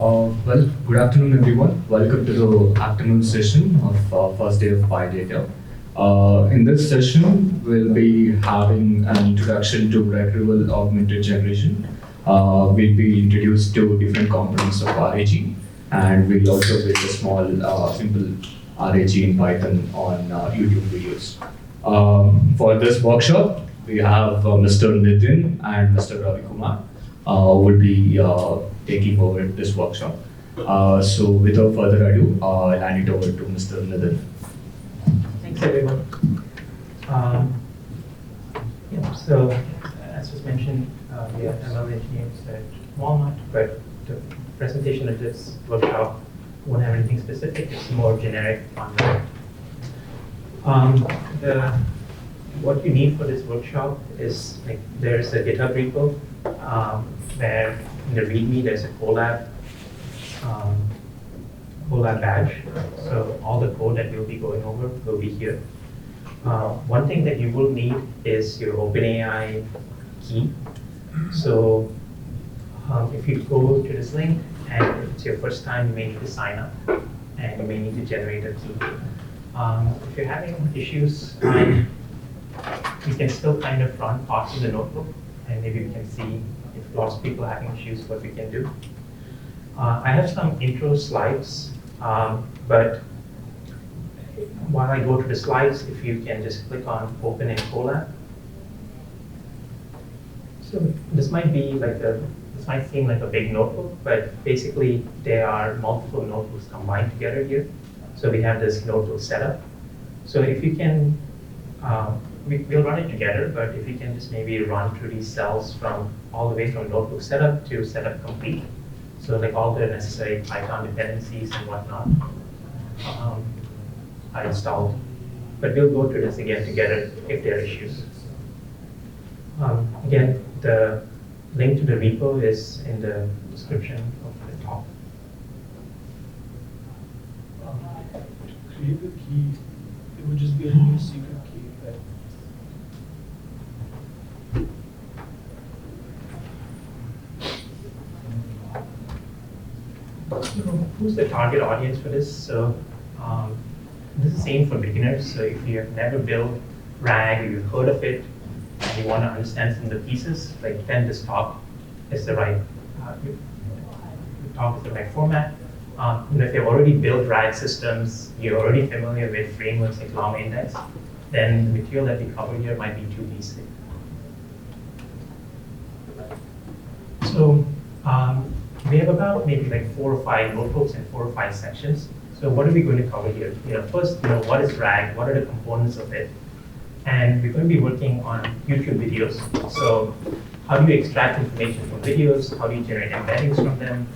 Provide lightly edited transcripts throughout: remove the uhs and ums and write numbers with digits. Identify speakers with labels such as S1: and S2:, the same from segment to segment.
S1: Well, good afternoon, everyone. Welcome to the afternoon session of first day of PyData. In this session, we'll be having an introduction to Retrieval Augmented Generation. We'll be introduced to different components of RAG, and we'll also build a small, simple RAG in Python on YouTube videos. For this workshop, we have Mr. Nitin and Mr. Ravi Kumar will be taking over this workshop. So without further ado, I'll hand it over to Mr. Nitin.
S2: Thanks, everyone. So as was mentioned, we are ML engineers at Walmart, but the presentation of this workshop won't have anything specific. It's more generic on that. What you need for this workshop is there's a GitHub repo where in the README there's a collab badge. So all the code that we'll be going over will be here. One thing that you will need is your OpenAI key. So if you go to this link and it's your first time, you may need to sign up and you may need to generate a key. If you're having issues, we can still kind of run parts of the notebook, and maybe we can see if lots of people are having issues, what we can do. I have some intro slides, but while I go to the slides, if you can just click on Open in Colab. So this might seem like a big notebook, but basically there are multiple notebooks combined together here. So we have this notebook setup. So if you can, we'll run it together, but if you can just maybe run through these cells from all the way from notebook setup to setup complete. So like all the necessary Python dependencies and whatnot are installed. But we'll go through this again together if there are issues. Again, the link to the repo is in the description of the talk.
S3: To create the key, it would just be a new secret key, right?
S2: So who's the target audience for this? So this is same for beginners. So if you have never built RAG or you've heard of it and you want to understand some of the pieces, then this talk is the right format. If you've already built RAG systems, you're already familiar with frameworks like Llama Index, then the material that we cover here might be too basic. So we have about maybe 4 or 5 notebooks and 4 or 5 sections. So what are we going to cover here? First, what is RAG? What are the components of it? And we're going to be working on YouTube videos. So how do you extract information from videos? How do you generate embeddings from them?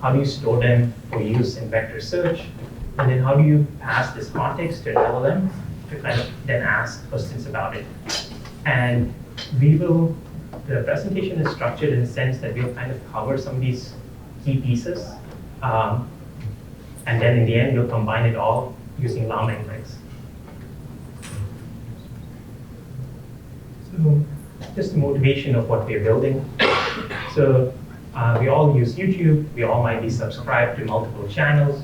S2: How do you store them for use in vector search? And then how do you pass this context to an LLM to kind of then ask questions about it? And the presentation is structured in the sense that we'll kind of cover some of these key pieces. And then in the end, we'll combine it all using Llama Index. So just the motivation of what we're building. So we all use YouTube. We all might be subscribed to multiple channels,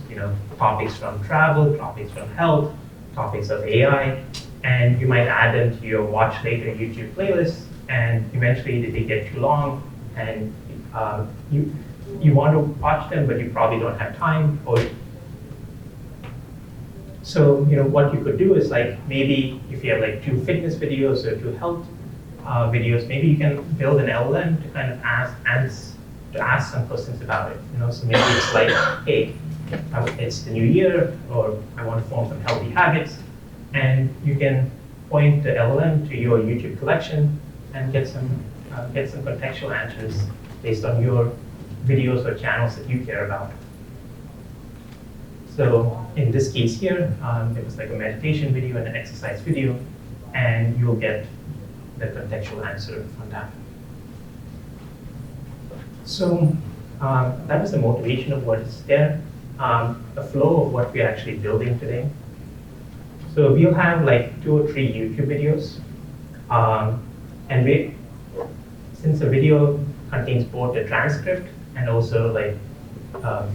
S2: topics from travel, topics from health, topics of AI, and you might add them to your watch later YouTube playlist, and eventually they get too long, and you want to watch them, but you probably don't have time. So what you could do is maybe if you have 2 fitness videos or 2 health videos, maybe you can build an LLM to kind of ask some questions about it. So maybe it's hey, it's the new year, or I want to form some healthy habits, and you can point the LLM to your YouTube collection and get some contextual answers based on your videos or channels that you care about. So in this case here, there was a meditation video and an exercise video, and you'll get the contextual answer on that. So that was the motivation of what is there, the flow of what we're actually building today. So we'll have 2 or 3 YouTube videos, and since the video contains both the transcript and also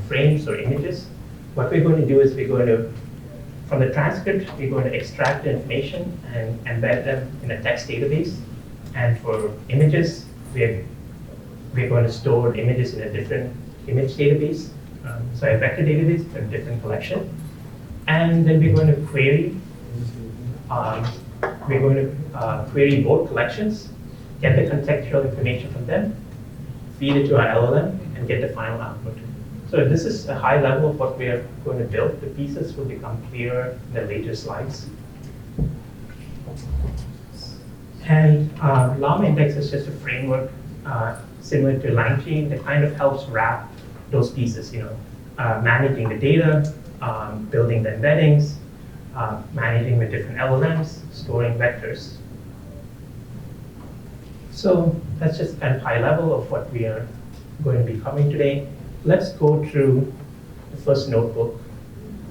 S2: frames or images. What we're going to do is we're going to, from the transcript, we're going to extract the information and embed them in a text database. And for images, we're going to store images in a different image database, a vector database, a different collection. And then we're going to query. Query both collections, get the contextual information from them, feed it to our LLM, and get the final output. So this is a high level of what we are going to build. The pieces will become clearer in the later slides. And Llama Index is just a framework similar to LangChain that kind of helps wrap those pieces, managing the data, building the embeddings, managing with different LLMs, storing vectors. So that's just kind of high level of what we are going to be covering today. Let's go through the first notebook.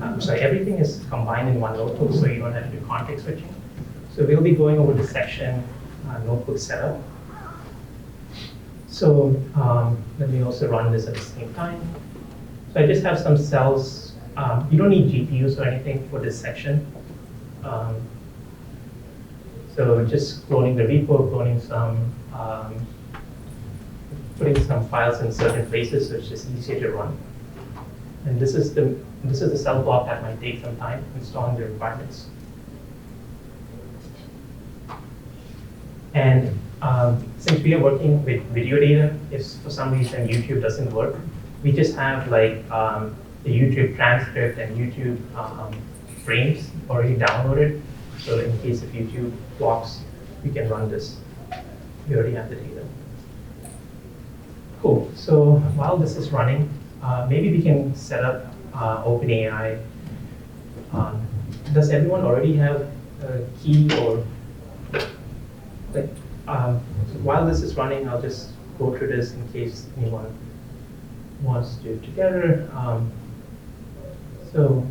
S2: Everything is combined in one notebook, so you don't have to do context switching. So we'll be going over the section notebook setup. So let me also run this at the same time. So I just have some cells. You don't need GPUs or anything for this section. So just cloning the repo, cloning some, putting some files in certain places so it's just easier to run. And this is the cell block that might take some time installing the requirements. And since we are working with video data, if for some reason YouTube doesn't work, we just have like the YouTube transcript and YouTube frames already downloaded. So in case if YouTube blocks, we can run this. We already have the data. Cool. So while this is running, maybe we can set up OpenAI. Does everyone already have a key or like? So while this is running, I'll just go through this in case anyone wants to do it together. So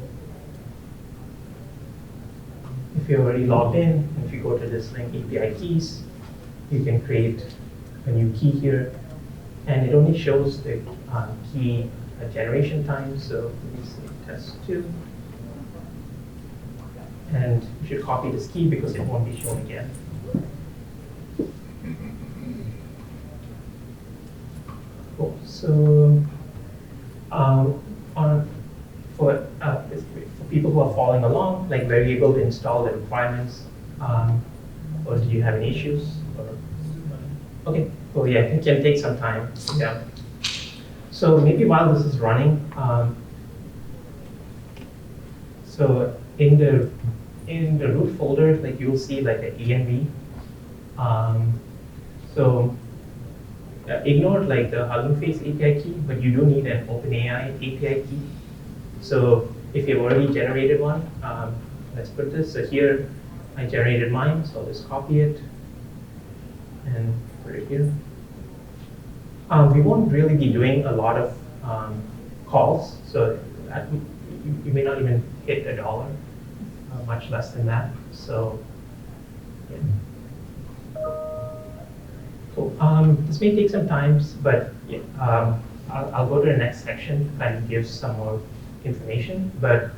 S2: if you're already logged in, if you go to this link, API keys, you can create a new key here. And it only shows the key generation time. So let me say test2. And you should copy this key because it won't be shown again. Cool. So for people who are following along, like were you able to install the requirements, or do you have any issues? Or? Okay, cool. Yeah, it can take some time. Yeah. So maybe while this is running, so in the root folder, like you'll see like the env. So ignore like the Hugging Face API key, but you do need an OpenAI API key. So if you've already generated one, let's put this. So here I generated mine, so I'll just copy it and put it here. We won't really be doing a lot of calls, so you may not even hit $1, much less than that. So yeah. Cool. This may take some time, but yeah, I'll go to the next section and give some more information. But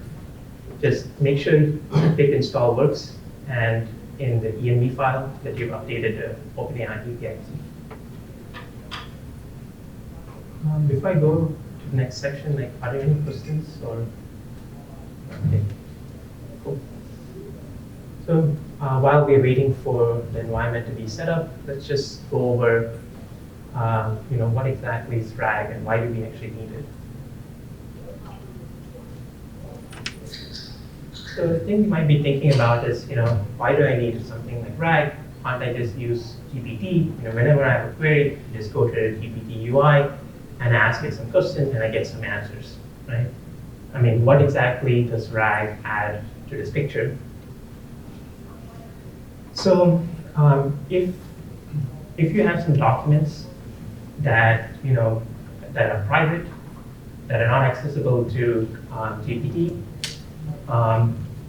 S2: just make sure pip install works, and in the env file that you've updated the OpenAI API key. Before I go to the next section, like, are there any questions or? Okay. Cool. So while we're waiting for the environment to be set up, let's just go over, what exactly is RAG and why do we actually need it. So the thing you might be thinking about is, why do I need something like RAG? Can't I just use GPT? Whenever I have a query, I just go to the GPT UI and ask it some questions and I get some answers, right? I mean, what exactly does RAG add to this picture? So if you have some documents that that are private, that are not accessible to GPT,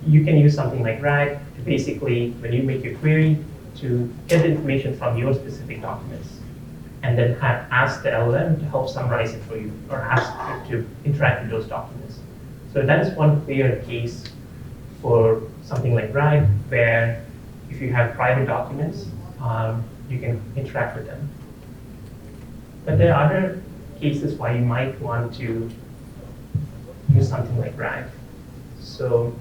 S2: you can use something like RAG to basically, when you make your query, to get the information from your specific documents. and then ask the LLM to help summarize it for you, or ask it to interact with those documents. So that is one clear case for something like RAG, where if you have private documents, you can interact with them. But there are other cases why you might want to use something like RAG. So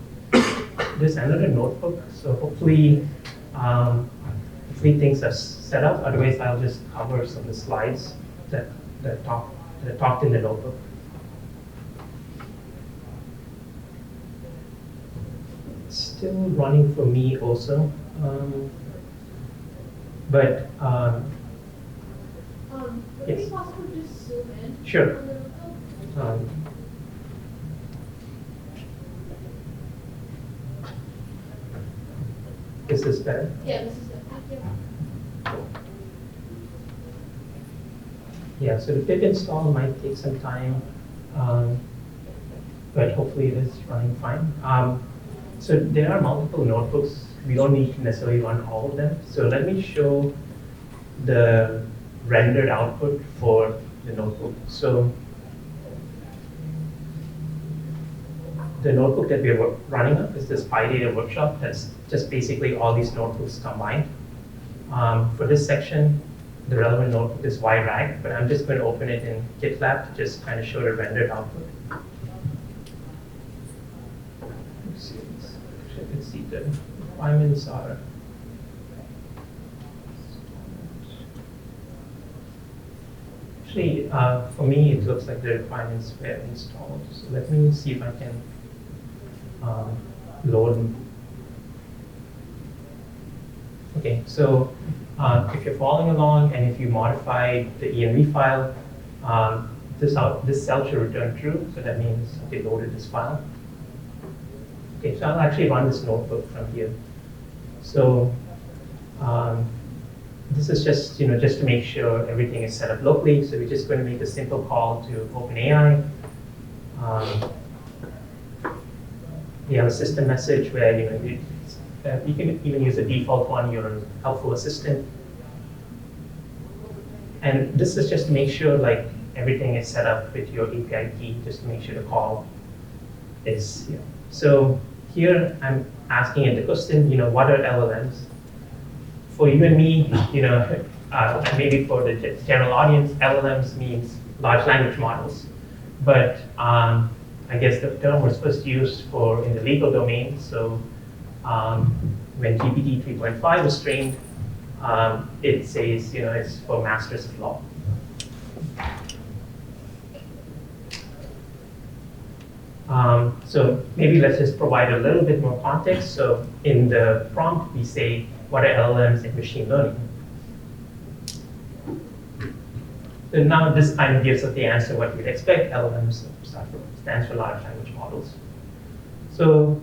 S2: there's another notebook. So hopefully things are set up. Otherwise, I'll just cover some of the slides that talked in the notebook. It's still running for me also, but
S4: Would it
S2: yes.
S4: be possible to just zoom in?
S2: Sure.
S4: A little bit?
S2: Is this better?
S4: Yeah, this is it. Thank you.
S2: Yeah, so the pip install might take some time, but hopefully it is running fine. So there are multiple notebooks. We don't need to necessarily run all of them. So let me show the rendered output for the notebook. So the notebook that we are running up is this PyData workshop. That's just basically all these notebooks combined. For this section, the relevant notebook is YRAG, but I'm just going to open it in GitLab to just kind of show the rendered output. Let's see, the requirements are. Actually, for me, it looks like the requirements were installed. So let me see if I can load them. Okay, so if you're following along and if you modify the env file, this cell should return true. So that means they loaded this file. Okay, so I'll actually run this notebook from here. So this is just to make sure everything is set up locally. So we're just going to make a simple call to OpenAI. We have a system message where you can even use the default one, your helpful assistant. And this is just to make sure like everything is set up with your API key, just to make sure the call is here. So here I'm asking it the question, what are LLMs? For you and me, maybe for the general audience, LLMs means large language models. But I guess the term was first used in the legal domain. So when GPT 3.5 was trained, it says it's for masters of law. So maybe let's just provide a little bit more context. So in the prompt, we say, what are LLMs in machine learning? So now this kind of gives us the answer what you'd expect. LLMs stands for large language models. So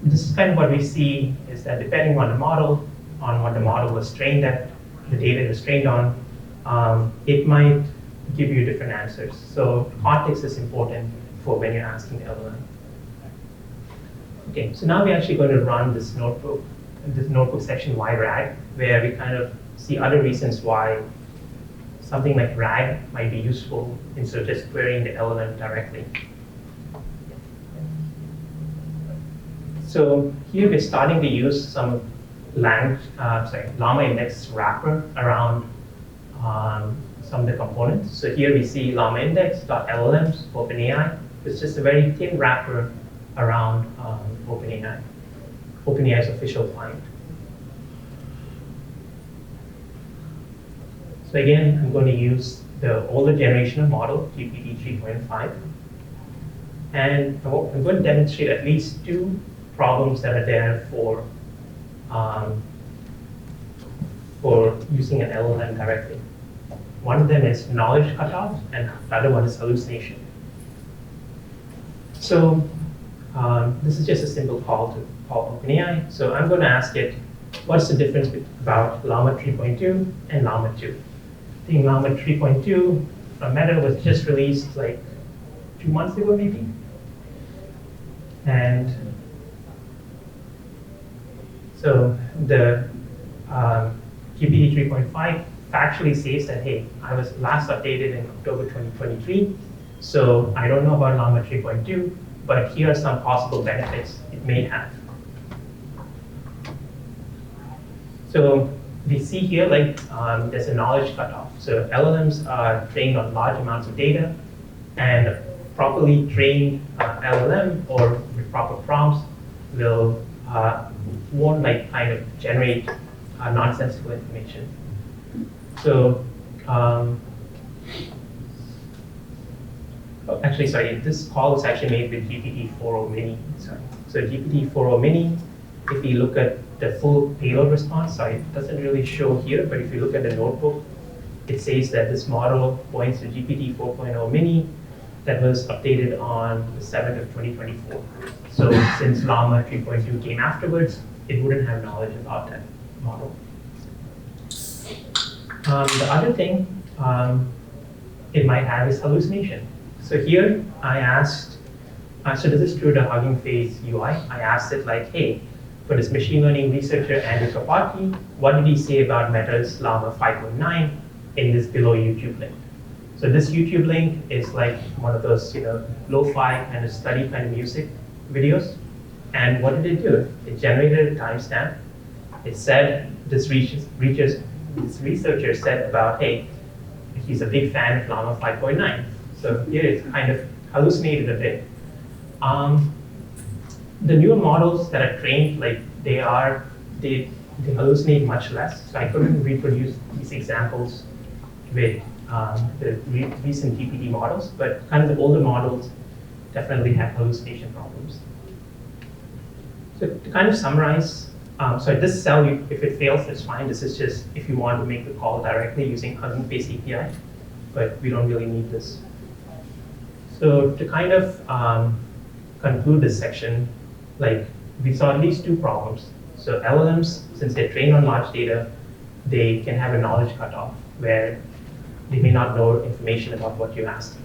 S2: this is kind of what we see is that depending on the model, on what the model was trained at, the data it was trained on, it might give you different answers. So context is important for when you're asking the LLM. Okay, so now we're actually going to run this notebook section YRAG, where we kind of see other reasons why something like RAG might be useful instead of just querying the LLM directly. So here we're starting to use some Llama index wrapper around some of the components. So here we see llama index.llms, OpenAI. It's just a very thin wrapper around OpenAI's official client. So again, I'm going to use the older generation of model, GPT 3.5. And I'm going to demonstrate at least two problems that are there for using an LLM directly. One of them is knowledge cutoff, and the other one is hallucination. So this is just a simple call to call OpenAI. So I'm going to ask it, what's the difference about Llama 3.2 and Llama 2? I think Llama 3.2 from Meta was just released like 2 months ago, maybe. And so the GPT 3.5 factually says that, hey, I was last updated in October 2023, so I don't know about Llama 3.2, but here are some possible benefits it may have. So we see here, like, there's a knowledge cutoff. So LLMs are trained on large amounts of data, and properly trained LLM or with proper prompts will won't like kind of generate nonsensical information. So actually, sorry, this call was actually made with GPT-4o Mini. Sorry. So GPT-4o Mini, if you look at the full payload response, sorry, it doesn't really show here, but if you look at the notebook, it says that this model points to GPT 4.0 Mini that was updated on the 7th of 2024. So since Llama 3.2 came afterwards, it wouldn't have knowledge about that model. The other thing it might have is hallucination. So here I asked, so this is through the Hugging Face UI. I asked it like, hey, for this machine learning researcher Andrew Kapati, what did he say about Meta's Llama 5.9 in this below YouTube link? So this YouTube link is like one of those, lo-fi kind of study kind of music videos. And what did it do? It generated a timestamp. It said this researcher said about, hey, he's a big fan of Llama 5.9. So here it's kind of hallucinated a bit. The newer models that are trained, like they hallucinate much less. So I couldn't reproduce these examples with the recent GPT models, but kind of the older models definitely have hallucination problems. So to kind of summarize, so this cell, if it fails, it's fine. This is just if you want to make the call directly using Hugging Face API, but we don't really need this. So to kind of conclude this section, like we saw at least two problems. So LLMs, since they're trained on large data, they can have a knowledge cutoff where they may not know information about what you asked them.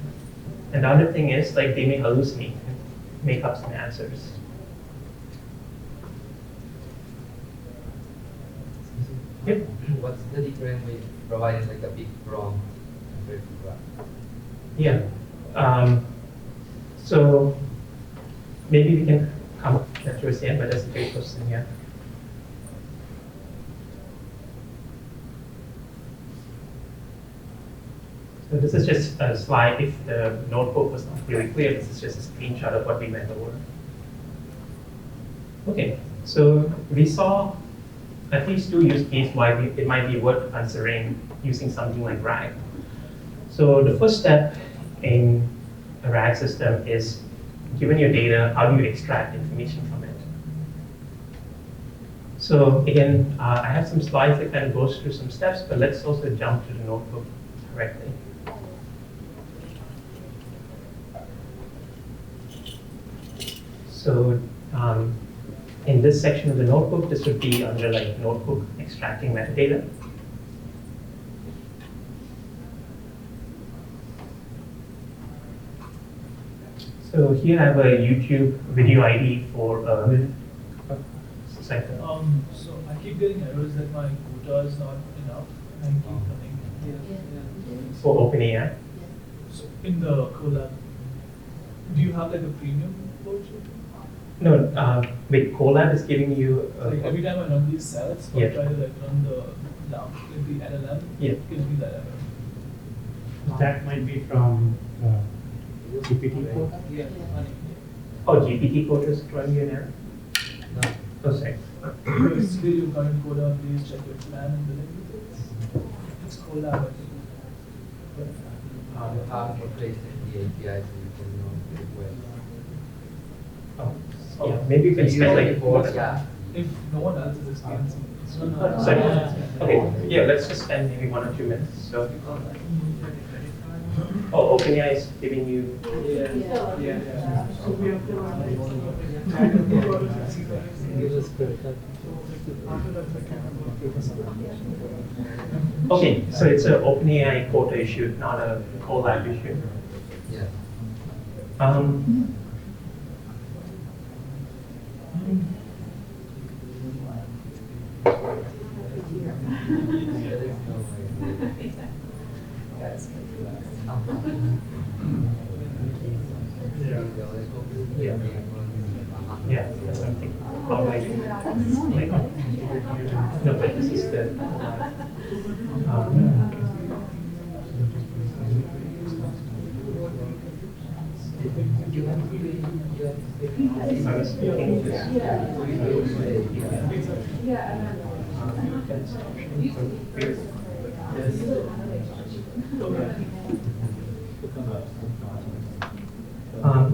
S2: And the other thing is, like, they may hallucinate and make up some answers. Yep.
S5: What's the difference with providing like a big prompt compared to that?
S2: Yeah. So maybe we can come up towards the end, but that's a great question here. So this is just a slide. If the notebook was not really clear, this is just a screenshot of what we went over. Okay, so we saw at least two use cases why it might be worth considering using something like RAG. So the first step in a RAG system is, given your data, how do you extract information from it? So again, I have some slides that kind of goes through some steps, but let's also jump to the notebook directly. So in this section of the notebook, this would be under like notebook extracting metadata. So here I have a YouTube video ID for sector.
S3: So I keep getting errors that my quota is not enough, and I keep running.
S2: For OpenAI.
S3: So in the Colab, do you have like a premium version?
S2: No, with Colab is giving you.
S3: Like every time I run these cells, or
S2: Yeah.
S3: try to like run the LLM,
S2: Yeah.
S3: it gives me that error.
S6: That might be from GPT code.
S3: Yeah.
S2: Oh, GPT code is throwing you an error?
S5: No.
S2: Oh, sorry.
S3: Basically, your current quota, please check your plan and billing details. It's Colab, I think.
S5: You have replaced the API so you can know it well.
S2: Oh, yeah, maybe you can spend like
S5: Yeah.
S3: If no one else is experiencing it.
S2: Sorry. Okay, yeah, let's just spend maybe 1 or 2 minutes. So, oh, OpenAI is giving you. Okay, so it's an OpenAI quota issue, not a Colab issue.
S5: Yeah.
S2: Yeah. Yeah, that's something. How do I do that? Like, no, but this is the. I was thinking just.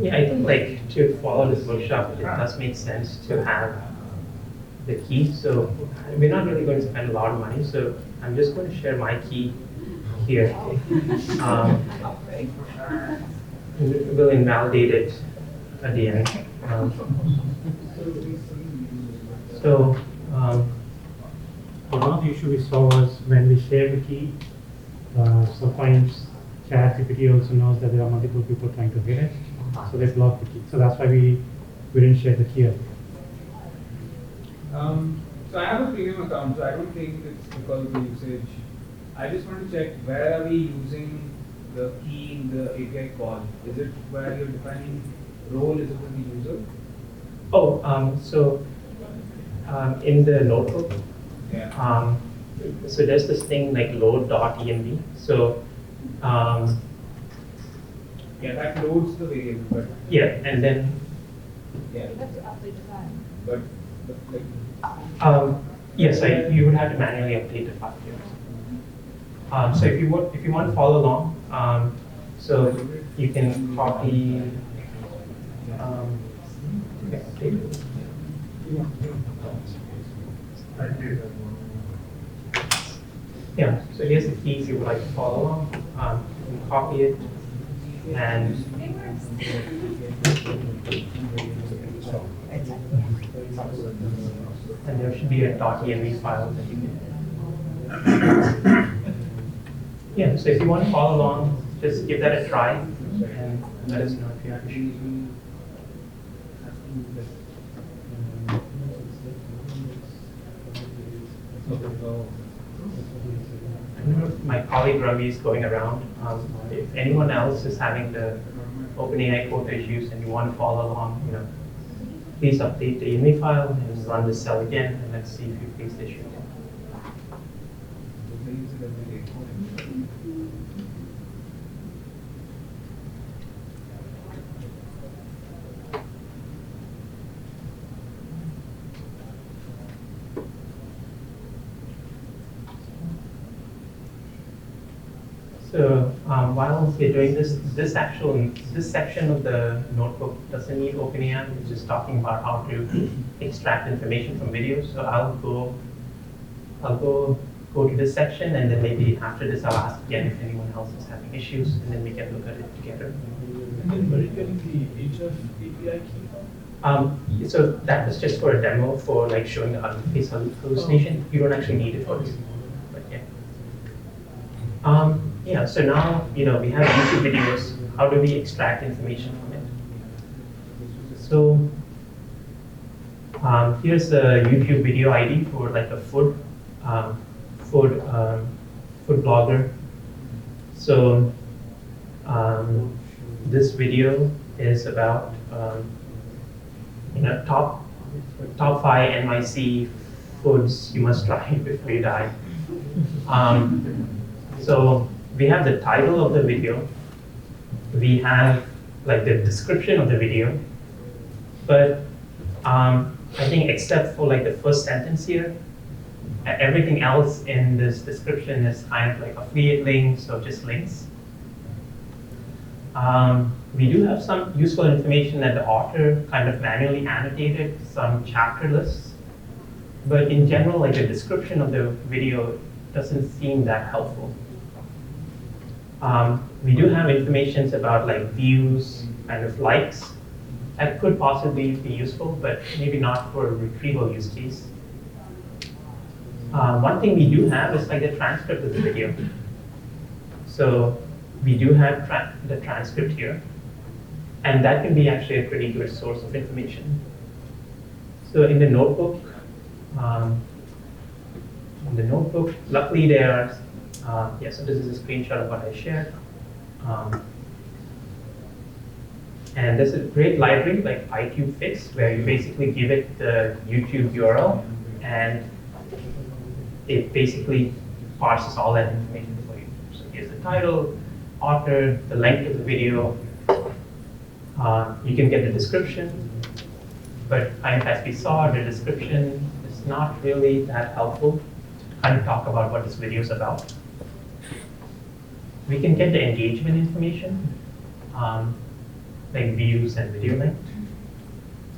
S2: Yeah, I think like to follow this workshop, it does make sense to have the key. So we're not really going to spend a lot of money. So I'm just going to share my key here. We'll invalidate it at the end.
S6: One of the issue we saw was when we share the key, sometimes ChatGPT also knows that there are multiple people trying to hit it, so they block the key. So that's why we didn't share the key.
S7: So I have a premium account, so I don't think it's because of the usage. I just want to check where are we using the key in the API call? Is it where you're defining role is it for the user?
S2: In the notebook,
S7: Yeah.
S2: so there's this thing like load.env. So
S7: Yeah, that loads the variable, but
S2: yeah, and then
S7: yeah. But like
S2: yes, you would have to manually update the file here. So if you want to follow along, so you can copy. Okay, update it. Yeah, so here's the keys you would like to follow along. You can copy it and there should be a .env file that you can. Yeah, so if you want to follow along, just give that a try and let us know if you have issues. My colleague Ravi is going around. If anyone else is having the OpenAI quota issues and you want to follow along, please update the INI file and run the cell again, and let's see if you face the issue again. So while we're doing this section of the notebook doesn't need OpenAI. It's just talking about how to extract information from videos. So I'll go to this section, and then maybe after this I'll ask again if anyone else is having issues, and then we can look at it together.
S3: And then where are you getting the HF API key?
S2: So that was just for a demo for like showing the face hallucination. You don't actually need it for this, but yeah. Yeah, so now, we have YouTube videos. How do we extract information from it? So here's the YouTube video ID for like a food blogger. So this video is about top 5 NYC foods you must try before you die. So we have the title of the video, we have like the description of the video, but I think except for like the first sentence here, everything else in this description is kind of like affiliate links or just links. We do have some useful information that the author kind of manually annotated, some chapter lists, but in general, like the description of the video doesn't seem that helpful. We do have information about like views, kind of likes, that could possibly be useful, but maybe not for a retrieval use case. One thing we do have is like the transcript of the video. So we do have the transcript here, and that can be actually a pretty good source of information. So in the notebook, luckily there are, so this is a screenshot of what I shared. And there's a great library like PyTubeFix where you basically give it the YouTube URL and it basically parses all that information for you. So here's the title, author, the length of the video. You can get the description, but as we saw, the description is not really that helpful. Kind of talk about what this video is about. We can get the engagement information, like views and video length.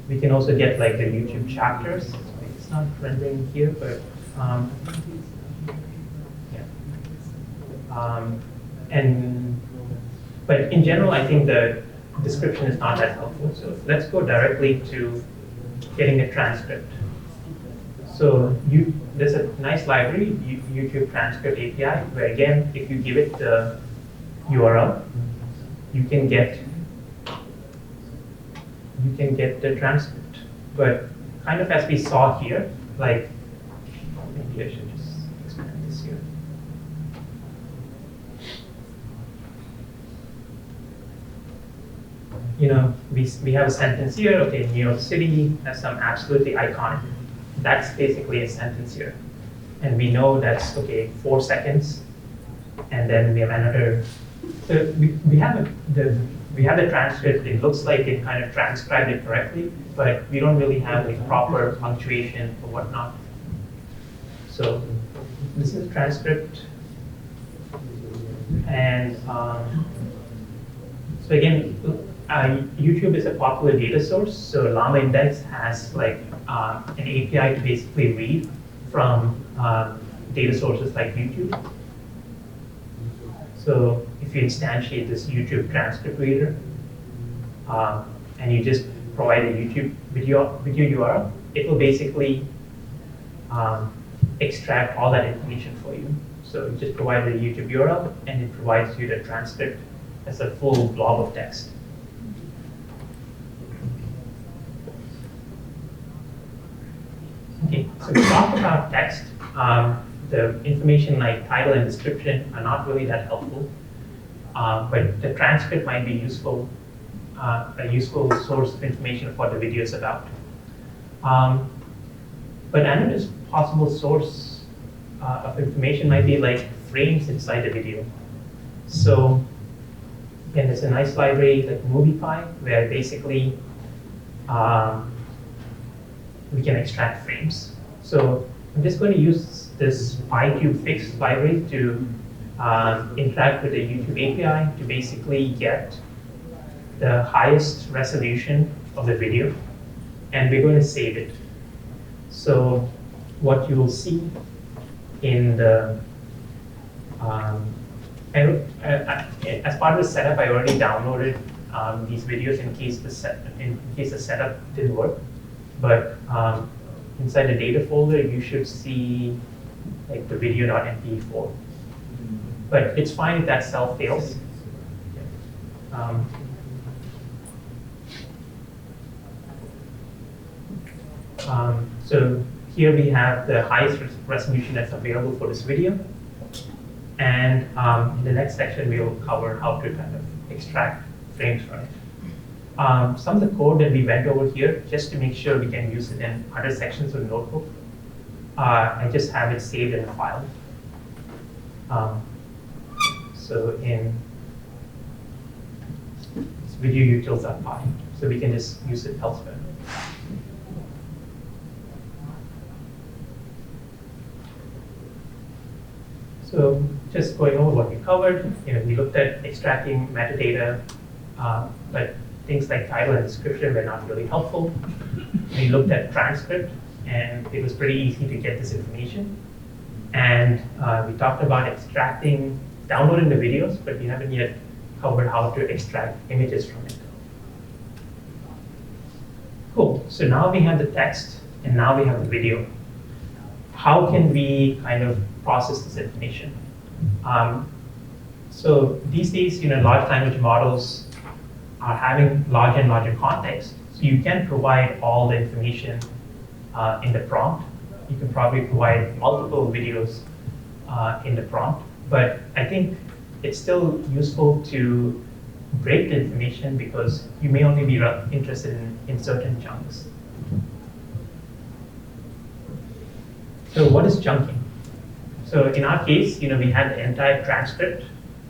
S2: We can also get like the YouTube chapters. It's not rendering here, but yeah. But in general, I think the description is not that helpful. So let's go directly to getting a transcript. So there's a nice library, YouTube Transcript API, where again, if you give it the URL, you can get the transcript. But kind of as we saw here, like maybe I should just expand this here. You know, we have a sentence here. Okay, New York City has some absolutely iconic. That's basically a sentence here. And we know that's, okay, 4 seconds. And then we have another, so we have the transcript. It looks like it kind of transcribed it correctly, but we don't really have like proper punctuation or whatnot. So this is the transcript. And so again, YouTube is a popular data source. So Llama Index has like an API to basically read from data sources like YouTube. So if you instantiate this YouTube transcript reader, and you just provide a YouTube video URL, it will basically extract all that information for you. So you just provide the YouTube URL, and it provides you the transcript as a full blob of text. Okay, so we talked about text. The information like title and description are not really that helpful, but the transcript might be useful, a useful source of information of what the video is about. But another possible source of information might be like frames inside the video. So again, there's a nice library like MoviePy where basically we can extract frames. So I'm just going to use this PyTubeFix library to interact with the YouTube API to basically get the highest resolution of the video, and we're going to save it. So what you will see in the as part of the setup, I already downloaded these videos in case the setup didn't work. But inside the data folder, you should see like the video.mp4. But it's fine if that cell fails. So here we have the highest resolution that's available for this video. And in the next section, we will cover how to kind of extract frames from it. Some of the code that we went over here, just to make sure we can use it in other sections of the notebook, I just have it saved in a file. So in it's videoutils.py, so we can just use it elsewhere. So just going over what we covered, we looked at extracting metadata, but things like title and description were not really helpful. We looked at transcript, and it was pretty easy to get this information. And we talked about downloading the videos, but we haven't yet covered how to extract images from it. Cool, so now we have the text, and now we have the video. How can we kind of process this information? So these days, large language models are having larger and larger context. So you can provide all the information in the prompt. You can probably provide multiple videos in the prompt. But I think it's still useful to break the information because you may only be interested in certain chunks. So what is chunking? So in our case, we had the entire transcript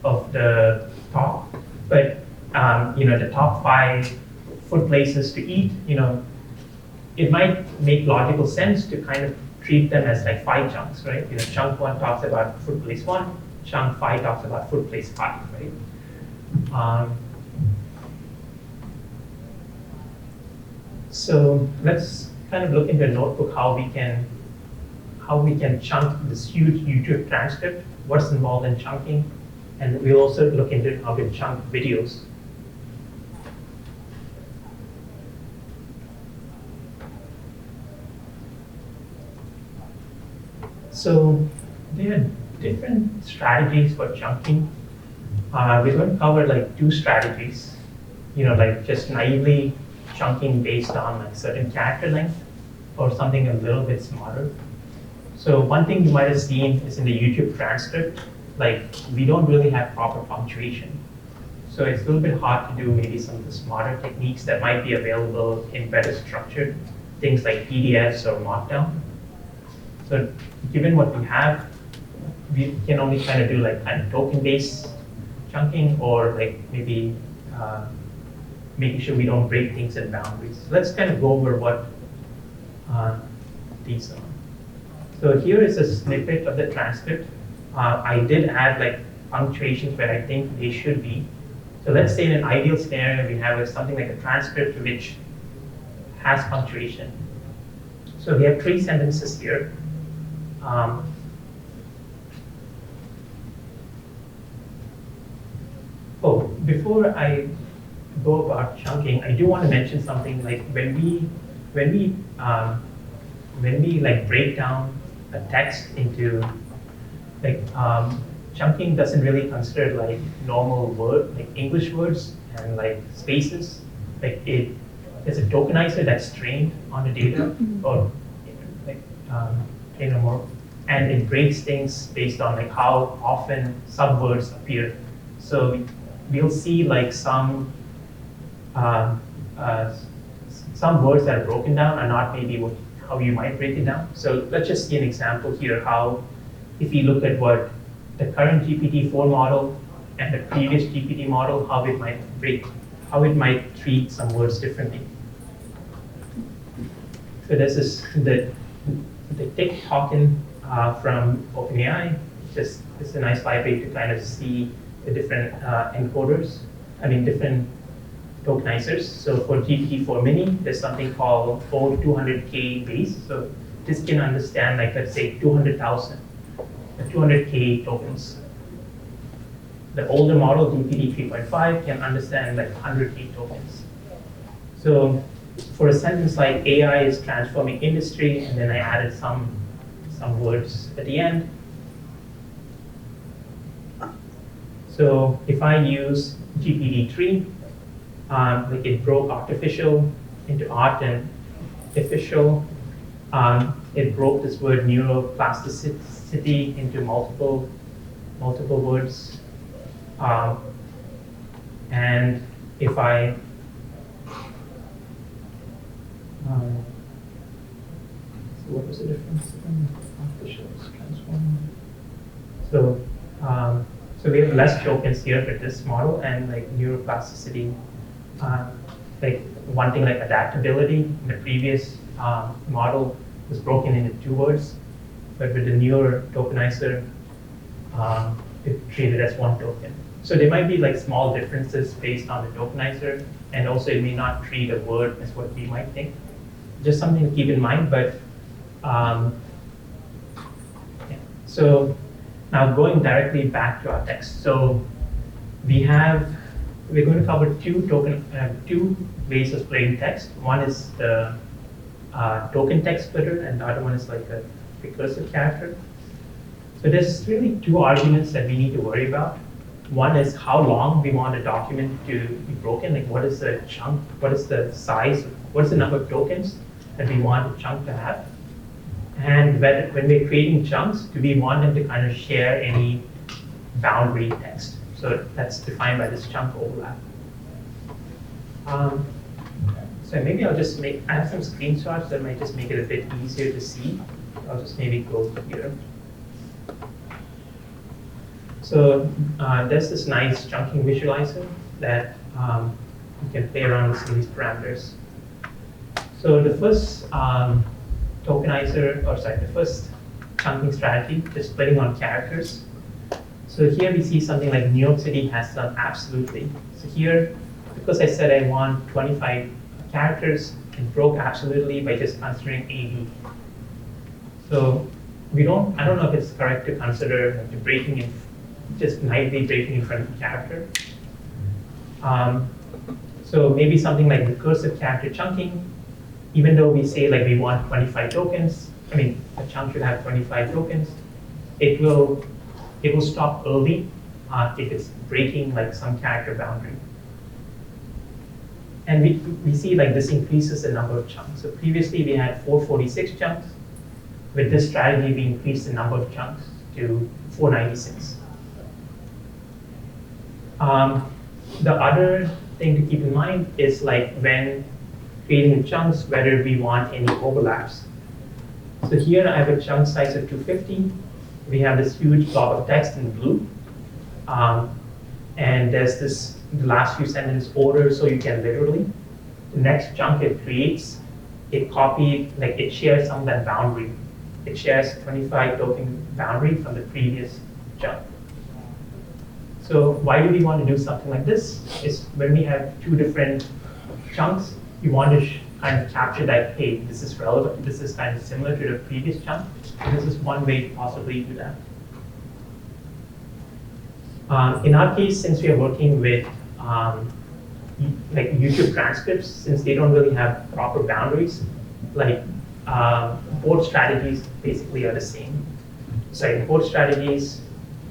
S2: of the talk, but the top 5 food places to eat, it might make logical sense to kind of treat them as like 5 chunks, right? Chunk 1 talks about food place 1, chunk 5 talks about food place 5, right? So let's kind of look into a notebook how we can chunk this huge YouTube transcript, what's involved in chunking, and we'll also look into how to chunk videos. So there are different strategies for chunking. We're going to cover like 2 strategies, like just naively chunking based on like certain character length or something a little bit smarter. So one thing you might have seen is in the YouTube transcript, like we don't really have proper punctuation. So it's a little bit hard to do maybe some of the smarter techniques that might be available in better structured things like PDFs or Markdown. So given what we have, we can only kind of do like kind of token-based chunking or like maybe making sure we don't break things in boundaries. So let's kind of go over what these are. So here is a snippet of the transcript. I did add like punctuations where I think they should be. So let's say in an ideal scenario, we have something like a transcript which has punctuation. So we have 3 sentences here. Before I go about chunking, I do want to mention something like when we like break down a text into like chunking doesn't really consider like normal like English words and like spaces. Like there's a tokenizer that's trained on the data or like trained on more, and it breaks things based on like how often subwords appear. So we'll see like some words that are broken down are not maybe how you might break it down. So let's just see an example here how if you look at what the current GPT-4 model and the previous GPT model, how it might treat some words differently. So this is the tick token from OpenAI. It's a nice library to kind of see the different encoders, different tokenizers. So for GPT-4 Mini, there's something called 200K base. So this can understand, like, let's say 200,000, 200K tokens. The older model, GPT 3.5, can understand like 100K tokens. So for a sentence like AI is transforming industry, and then I added some words at the end. So if I use GPT-3, like it broke artificial into art and official. It broke this word neuroplasticity into multiple words. And if I so what was the difference? Artificial is transformed. So we have less tokens here for this model, and like neuroplasticity, like one thing like adaptability. In the previous model was broken into 2 words, but with the newer tokenizer, it's treated as 1 token. So there might be like small differences based on the tokenizer, and also it may not treat a word as what we might think. Just something to keep in mind, but yeah. So now going directly back to our text. So we're going to cover 2 ways of splitting text. One is the token text splitter, and the other one is like a recursive character. So there's really 2 arguments that we need to worry about. One is how long we want a document to be broken, like what is the chunk, what is the size, what is the number of tokens that we want a chunk to have. And when we're creating chunks, do we want them to kind of share any boundary text? So that's defined by this chunk overlap. So maybe I'll just I have some screenshots that might just make it a bit easier to see. I'll just maybe go here. So there's this nice chunking visualizer that you can play around with some of these parameters. So the first the first chunking strategy, just splitting on characters. So here we see something like New York City has done absolutely. So here, because I said I want 25 characters, it broke absolutely by just considering AD. So I don't know if it's correct to consider the breaking in, just naively breaking in front of the character. So maybe something like recursive character chunking, even though we say like we want 25 tokens, I mean, a chunk should have 25 tokens, it will stop early if it's breaking like some character boundary. And we see like this increases the number of chunks. So previously we had 446 chunks. With this strategy, we increased the number of chunks to 496. The other thing to keep in mind is like when creating chunks, whether we want any overlaps. So here I have a chunk size of 250. We have this huge blob of text in blue. And there's the last few sentences order, so you can literally, the next chunk it creates, it shares some of that boundary. It shares 25 token boundary from the previous chunk. So why do we want to do something like this? Is when we have two different chunks, you want to kind of capture that, hey, this is relevant, this is kind of similar to the previous chunk. So this is one way to possibly do that. In our case, since we are working with like YouTube transcripts, since they don't really have proper boundaries, like both strategies basically are the same. So both strategies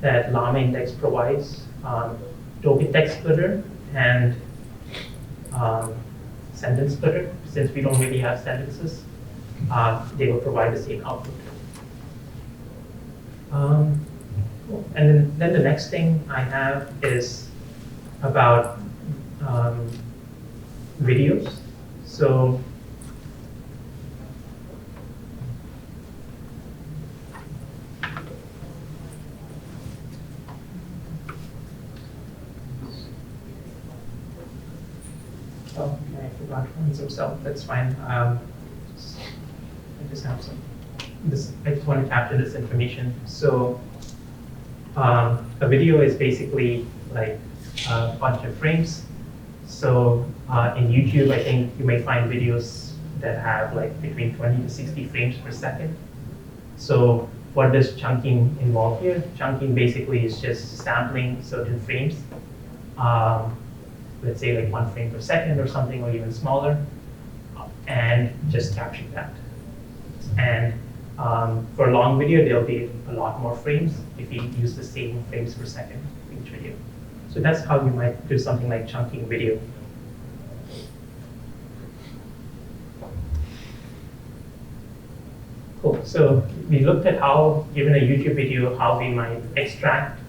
S2: that Llama Index provides, token text splitter and sentence splitter, since we don't really have sentences, they will provide the same output. And then the next thing I have is about videos. So I forgot to run some stuff. That's fine. I just have some. I just want to capture this information. So a video is basically like a bunch of frames. So in YouTube, I think you may find videos that have like between 20 to 60 frames per second. So what does chunking involve here? Chunking basically is just sampling certain frames. Let's say like 1 frame per second or something, or even smaller, and just capturing that. And for a long video, there'll be a lot more frames if you use the same frames per second in each video. So that's how you might do something like chunking video. Cool. So we looked at how, given a YouTube video, how we might extract,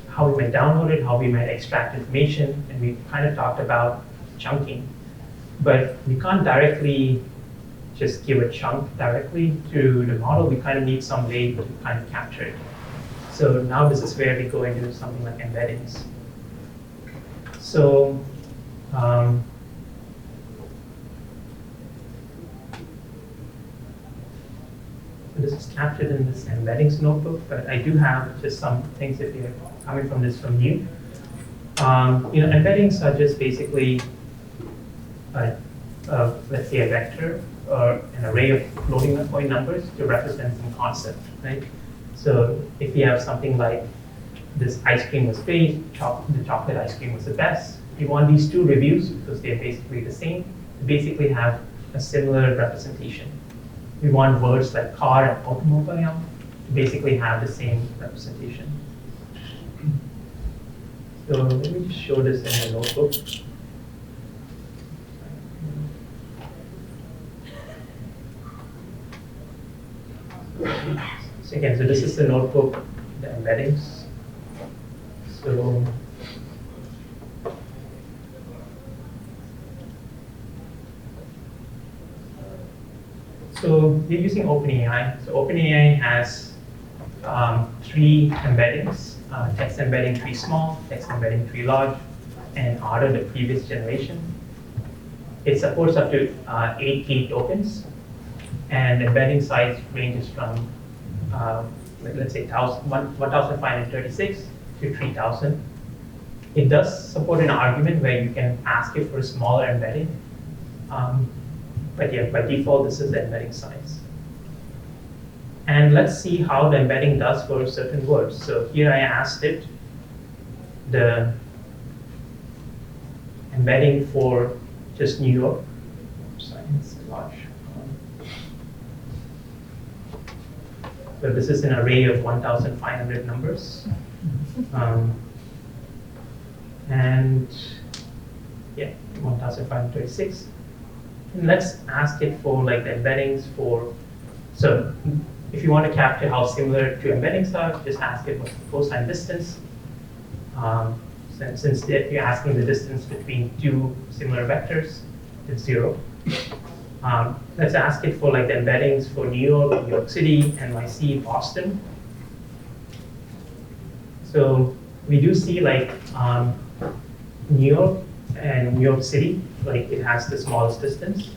S2: how we might download it, how we might extract information, and we kind of talked about chunking. But we can't directly just give a chunk directly to the model. We kind of need some way to kind of capture it. So now this is where we go into something like embeddings. So this is captured in this embeddings notebook, but I do have just some things if you're coming from this from you. Embeddings are just basically, let's say, a vector or an array of floating point numbers to represent some concept, right? So if you have something like this ice cream was great, the chocolate ice cream was the best, you want these two reviews, because they're basically the same, to basically have a similar representation. We want words like car and automobile to basically have the same representation. So let me just show this in the notebook. So again, so this is the notebook, the embeddings. So So we're using OpenAI. So OpenAI has 3 embeddings, text embedding 3 small, text embedding 3 large, and out of the previous generation. It supports up to 8 key tokens, and embedding size ranges from, let's say, 1,536 to 3,000. It does support an argument where you can ask it for a smaller embedding, but yeah, by default, this is the embedding size. And let's see how the embedding does for certain words. So here I asked it the embedding for just New York. Sorry, it's large. So this is an array of 1,500 numbers. And yeah, 1,536. And let's ask it for like the embeddings for, so if you want to capture how similar to embeddings are, just ask it what's the cosine distance. Since you're asking the distance between 2 similar vectors, it's 0. Let's ask it for like the embeddings for New York, New York City, NYC, Boston. So we do see like New York and New York City, like it has the smallest distance,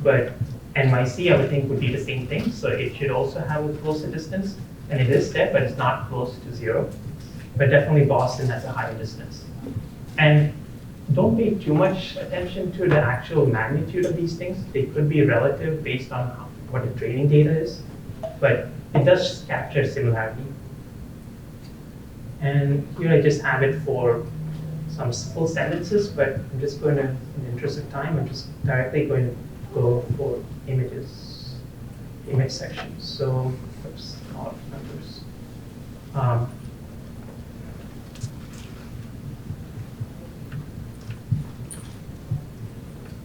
S2: but NYC I would think would be the same thing, so it should also have a closer distance, and it is there, but it's not close to 0. But definitely Boston has a higher distance. And don't pay too much attention to the actual magnitude of these things. They could be relative based on what the training data is, but it does capture similarity. And here I just have it for some full sentences, but I'm just going to, in the interest of time, I'm just directly going to go for images, image sections. So, oops, a lot of numbers.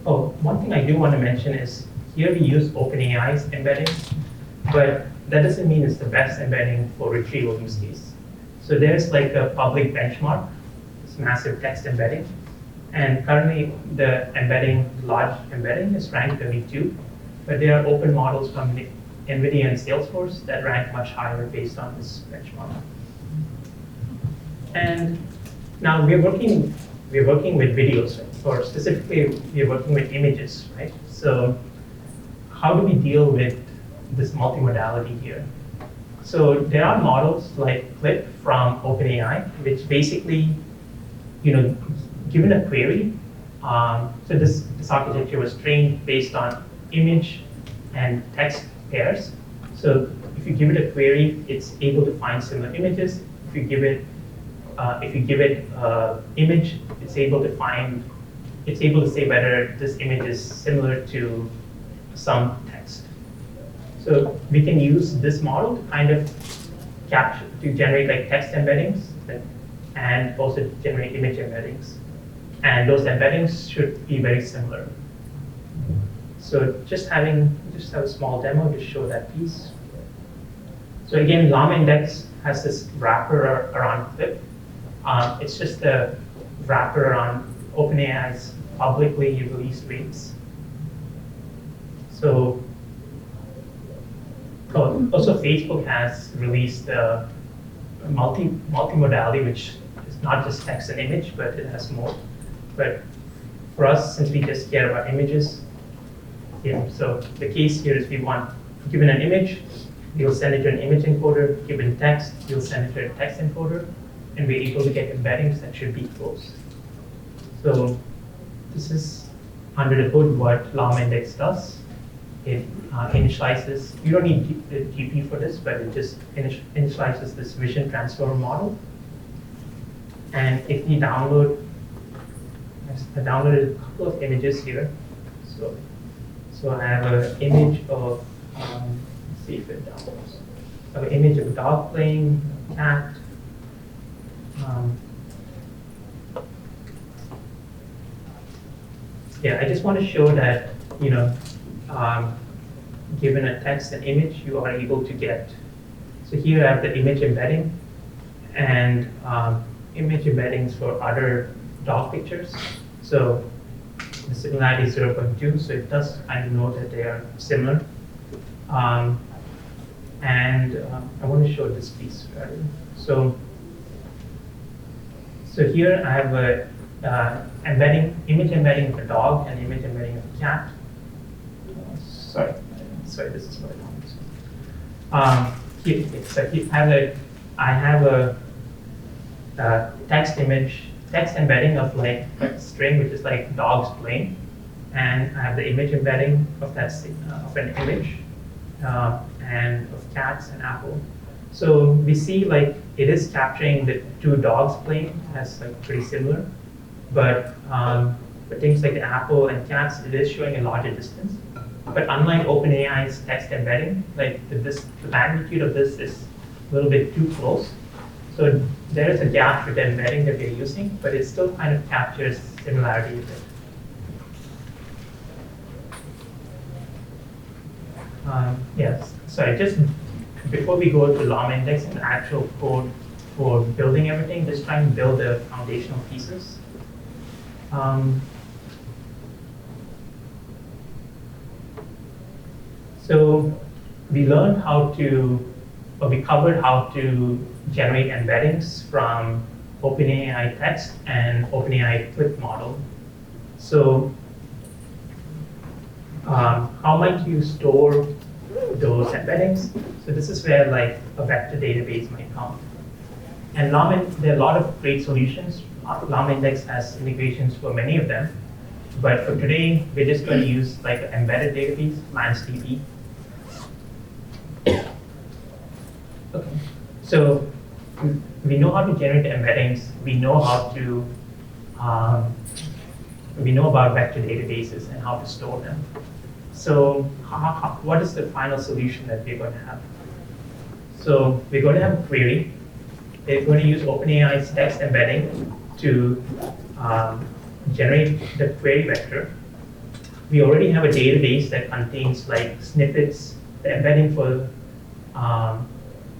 S2: Oh, one thing I do want to mention is here we use OpenAI's embedding, but that doesn't mean it's the best embedding for retrieval use case. So there's like a public benchmark, this massive text embedding, and currently the embedding, large embedding is ranked 32, but there are open models from NVIDIA and Salesforce that rank much higher based on this benchmark. And now we're working with videos, right? Or specifically, we're working with images, right? So how do we deal with this multimodality here? So there are models like Clip from OpenAI, which basically, given a query, so this architecture was trained based on image and text pairs. So if you give it a query, it's able to find similar images. If you give it image, it's able to say whether this image is similar to some text. So we can use this model to kind of to generate like text embeddings and also generate image embeddings. And those embeddings should be very similar. So just have a small demo to show that piece. So again, Llama Index has this wrapper around Clip. It's just a wrapper around OpenAI's publicly released weights. So, also Facebook has released multimodality, which is not just text and image, but it has more. But for us, since we just care about images, so the case here is given an image, you'll send it to an image encoder, given text, you'll send it to a text encoder, and we're able to get embeddings that should be close. So this is under the hood what Llama Index does. It initializes, you don't need the GPU for this, but it just initializes this vision transformer model. And if we download, I downloaded a couple of images here. So I have an image of, let's see if it downloads. I have an image of a dog playing, a cat. Yeah, I just want to show that, given a text and image, you are able to get. So here I have the image embedding and image embeddings for other dog pictures. So the similarity is 0.2, so it does kind of know that they are similar. I want to show this piece. So here I have a image embedding of a dog and image embedding of a cat. Sorry, this is what I want. I have a text embedding of like a string, which is like dogs playing, and I have the image embedding of of an image and of cats and apple. So we see like it is capturing the two dogs playing as like pretty similar, but for things like the apple and cats, it is showing a larger distance. But unlike OpenAI's text embedding, like the magnitude of this is a little bit too close. So there is a gap with the embedding that we're using, but it still kind of captures similarity with it. Yes, sorry, just before we go to LLM index and actual code for building everything, just trying to build the foundational pieces. So we learned we covered how to generate embeddings from OpenAI text and OpenAI clip model. So how might you store those embeddings? So this is where like a vector database might come. And there are a lot of great solutions. LLM Index has integrations for many of them. But for today, we're just going to use like an embedded database, LansDB. Okay. So we know how to generate the embeddings. We know how to we know about vector databases and how to store them. So what is the final solution that we're going to have? So we're going to have a query. We're going to use OpenAI's text embedding to generate the query vector. We already have a database that contains like snippets, the embedding for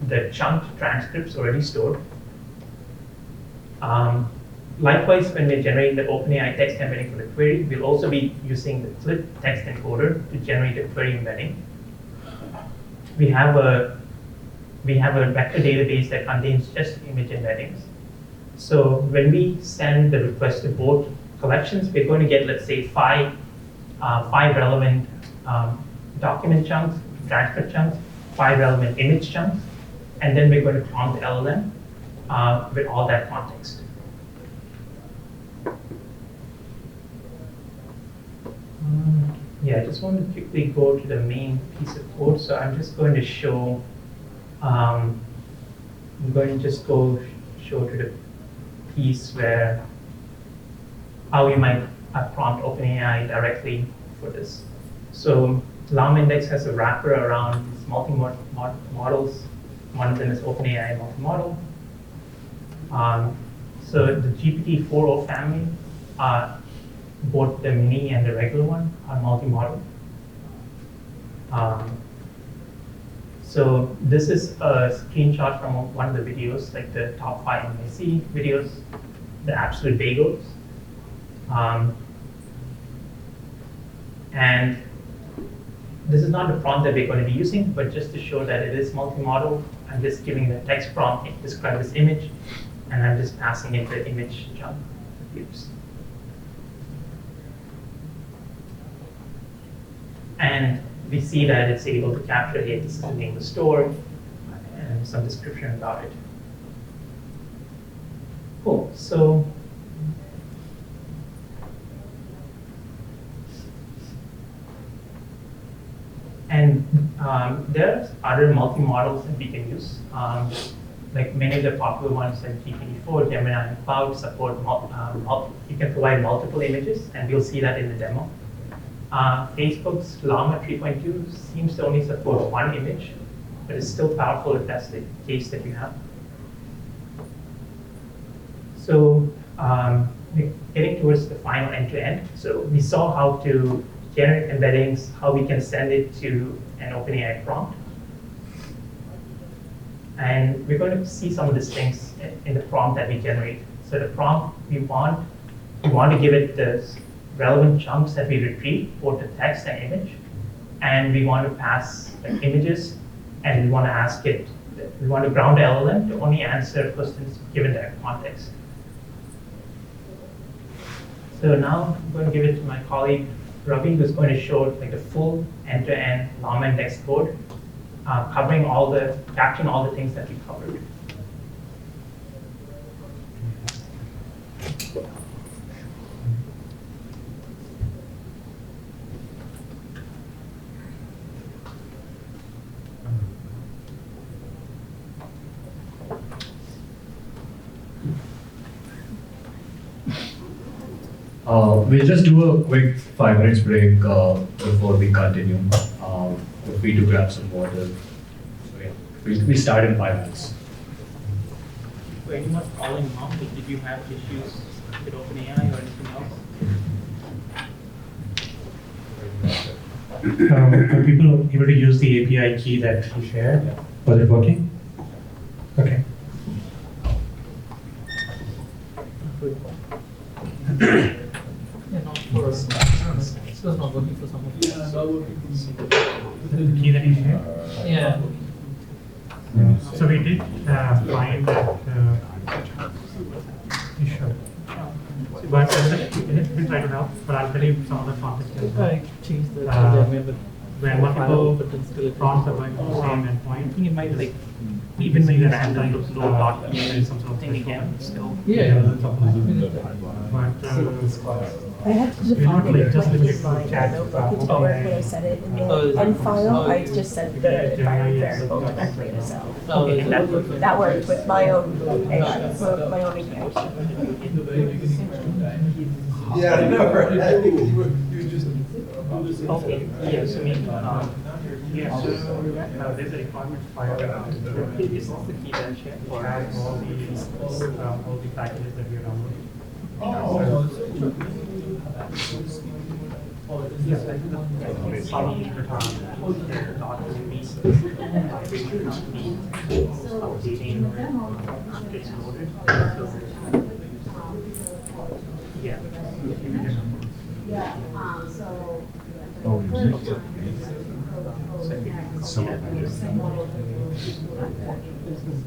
S2: the chunked transcripts already stored. Likewise, when we generate the OpenAI text embedding for the query, we'll also be using the clip text encoder to generate the query embedding. We have a vector database that contains just image embeddings. So when we send the request to both collections, we're going to get, let's say, five relevant document chunks, transcript chunks, 5 relevant image chunks, and then we're going to prompt the LLM with all that context. Yeah, I just want to quickly go to the main piece of code. So I'm just going to show, I'm going to just show to the piece where how you might prompt OpenAI directly for this. So LLM Index has a wrapper around these multi-models. One of them is OpenAI multi-model. So the GPT-4o family, both the mini and the regular one are multi-model. So this is a screenshot from one of the videos, like the top 5 NYC videos, the absolute bagels. And this is not the prompt that we're going to be using, but just to show that it is multi-model, I'm just giving the text prompt, describe this image, and I'm just passing it the image chunk views. And we see that it's able to capture, hey, this is the name of the store, and some description about it. Cool, so and there are other multi-models that we can use. Like many of the popular ones like GPT-4, Gemini, and Cloud support, you can provide multiple images, and we'll see that in the demo. Facebook's Llama 3.2 seems to only support one image, but it's still powerful if that's the case that you have. So getting towards the final end-to-end. So we saw how to generate embeddings, how we can send it to an OpenAI prompt. And we're going to see some of these things in the prompt that we generate. So the prompt we want to give it the relevant chunks that we retrieve, both the text and image. and we want to pass like, images, and we want to ask it, we want to ground the LLM to only answer questions given their context. So now I'm going to give it to my colleague Ravi, who's going to show like the full end-to-end llama index code, capturing all the things that we covered.
S1: We'll just do a quick 5 minutes break before we continue. Feel free to grab some water. So yeah, we start in 5 minutes.
S8: For anyone following along, did you have issues with OpenAI or anything else?
S6: Are people able to use the API key that you shared? Was it working? Okay.
S8: Yeah, not for us. This was not working for some of you.
S3: Yeah, not working for me.
S6: The key that you shared?
S8: Yeah.
S6: So we did find that issue. But let me try to help, but I'll tell you some of the context as well.
S8: I changed the
S6: Where multiple prompts are going to the same
S8: I
S6: endpoint.
S8: think it might like
S6: Even
S8: even
S6: see
S8: when
S6: that
S8: random
S6: sometimes
S8: load dot
S6: there is some sort of
S8: thing again. Still.
S6: Yeah. But
S9: I had to
S6: we're
S9: define
S6: not like
S9: it
S6: just
S9: when
S6: limited
S9: it's
S6: to
S9: mine.
S6: chat.
S9: It didn't work when I set it in the end file. I just set the environment variable directly in a cell.
S8: Oh,
S2: Okay, that worked.
S9: That worked with my own AI, for my own API.
S3: Yeah, I know, right? I think you were just.
S8: Okay. Yeah. So maybe.
S6: Yeah, so there's a requirements file.
S8: This is the key that I shared.
S6: It has all the packages that we are downloading. Yes, I think yeah.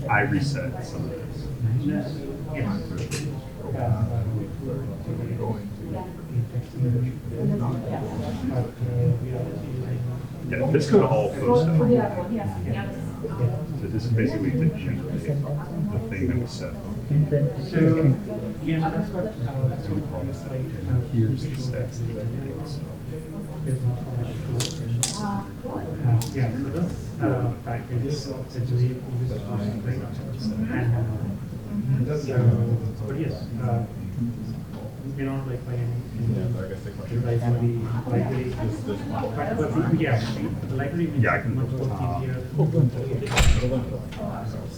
S10: I reset some of this. Yeah, this could all post up. So this is basically the thing that was set.
S6: So, yeah, that's what
S10: Here's the steps.
S6: yeah, so this package is essentially but yes, we're not like by any library. But yeah, the library makes
S10: Yeah, I can
S6: much more easier.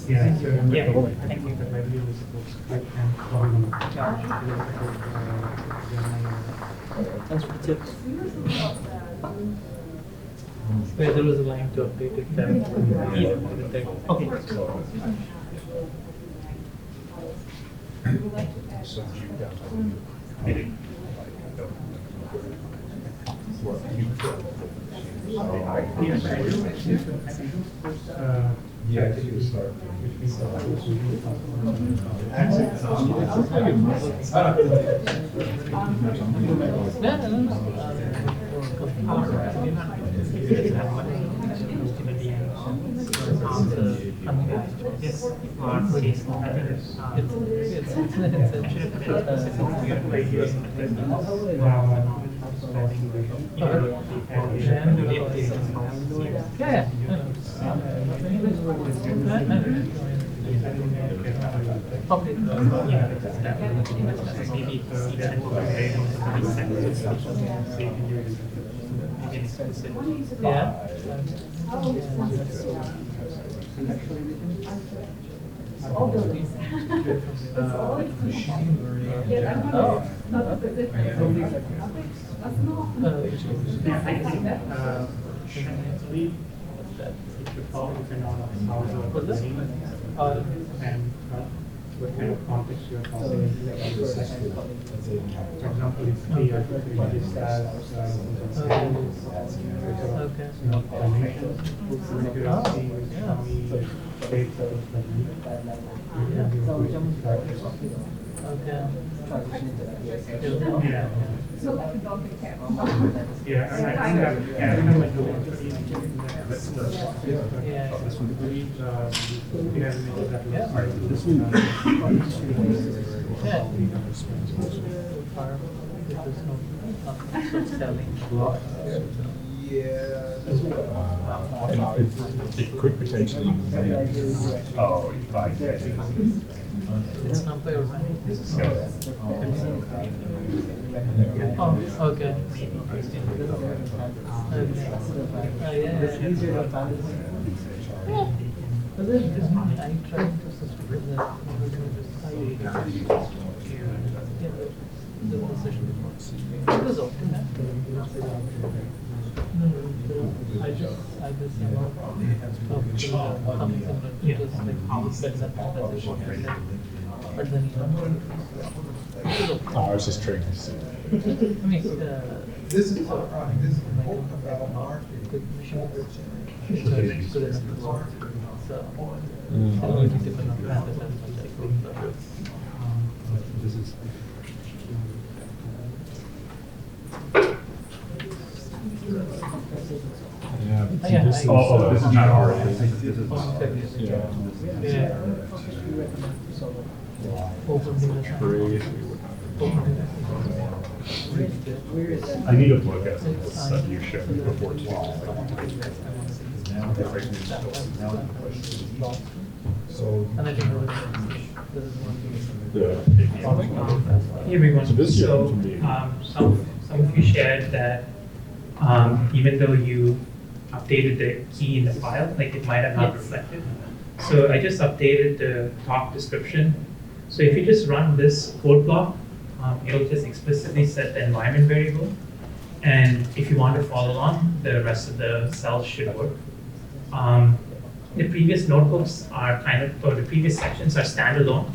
S6: Yeah, so
S8: Yeah,
S6: I think the library was supposed to and probably
S8: That's pretty it. Where there was a line to update it. Okay.
S6: yes, I do. Yeah, which means
S8: Okay. Yeah.
S6: and what kind of context you're talking in. For example, if we just have
S8: Okay.
S6: dimensions, accuracy, how many shapes are those
S8: Okay.
S6: Yeah. Yeah, and I think that character might do it pretty easy.
S8: Yeah.
S6: We have images that look like this
S8: Yeah. There's no selling.
S10: It could potentially. Oh,
S8: It's not by organic. Oh, okay. I tried to subscribe the session before. It was okay. I just it was like better than conversation. But then
S10: I was just trying to see.
S8: I mean,
S11: This is
S10: This is. Yeah. This is, oh, this is not ours. This is. Yeah. Crazy. I need to look at the stuff you showed me before too. So.
S8: And I think this is one.
S2: Hey everyone.
S10: So this
S2: So,
S10: can be-
S2: some of you shared that even though you updated the key in the file, like it might have not reflected. So I just updated the talk description. So if you just run this code block, it'll just explicitly set the environment variable. And if you want to follow along, the rest of the cells should work. The previous notebooks are or the previous sections are standalone.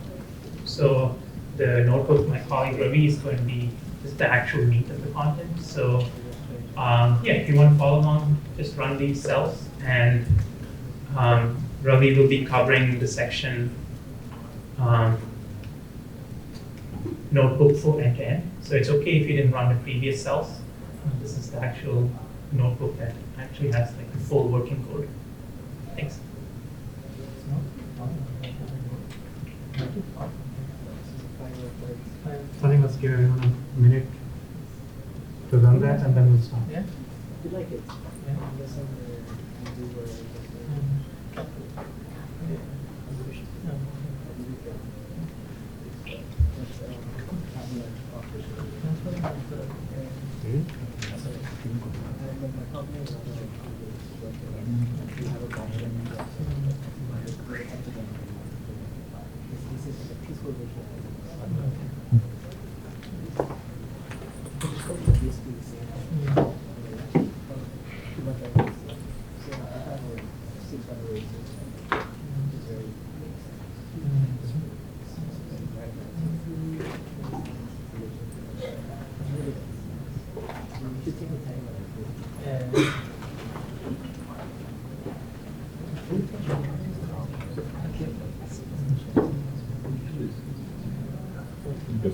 S2: So the notebook my colleague Ravi is going to be just the actual meat of the content. So yeah, if you want to follow along, just run these cells, and Ravi will be covering the section notebook full end to end. So it's okay if you didn't run the previous cells. This is the actual notebook that actually has like the full working code. Thanks.
S6: So I think let's give everyone a minute to run that and then we'll start.
S8: Yeah.
S3: You like it?
S8: Yeah.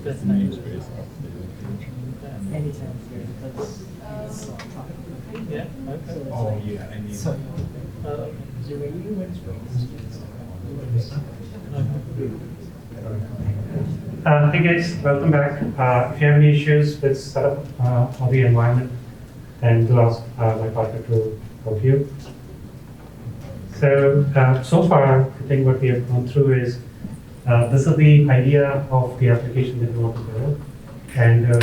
S8: That's nice.
S3: Anytime.
S8: Yeah. Okay.
S10: Oh, yeah. I need.
S6: Hey guys, welcome back. If you have any issues with setup of the environment, then do ask my partner to help you. So far, I think what we have gone through is this is the idea of the application that we want to build, and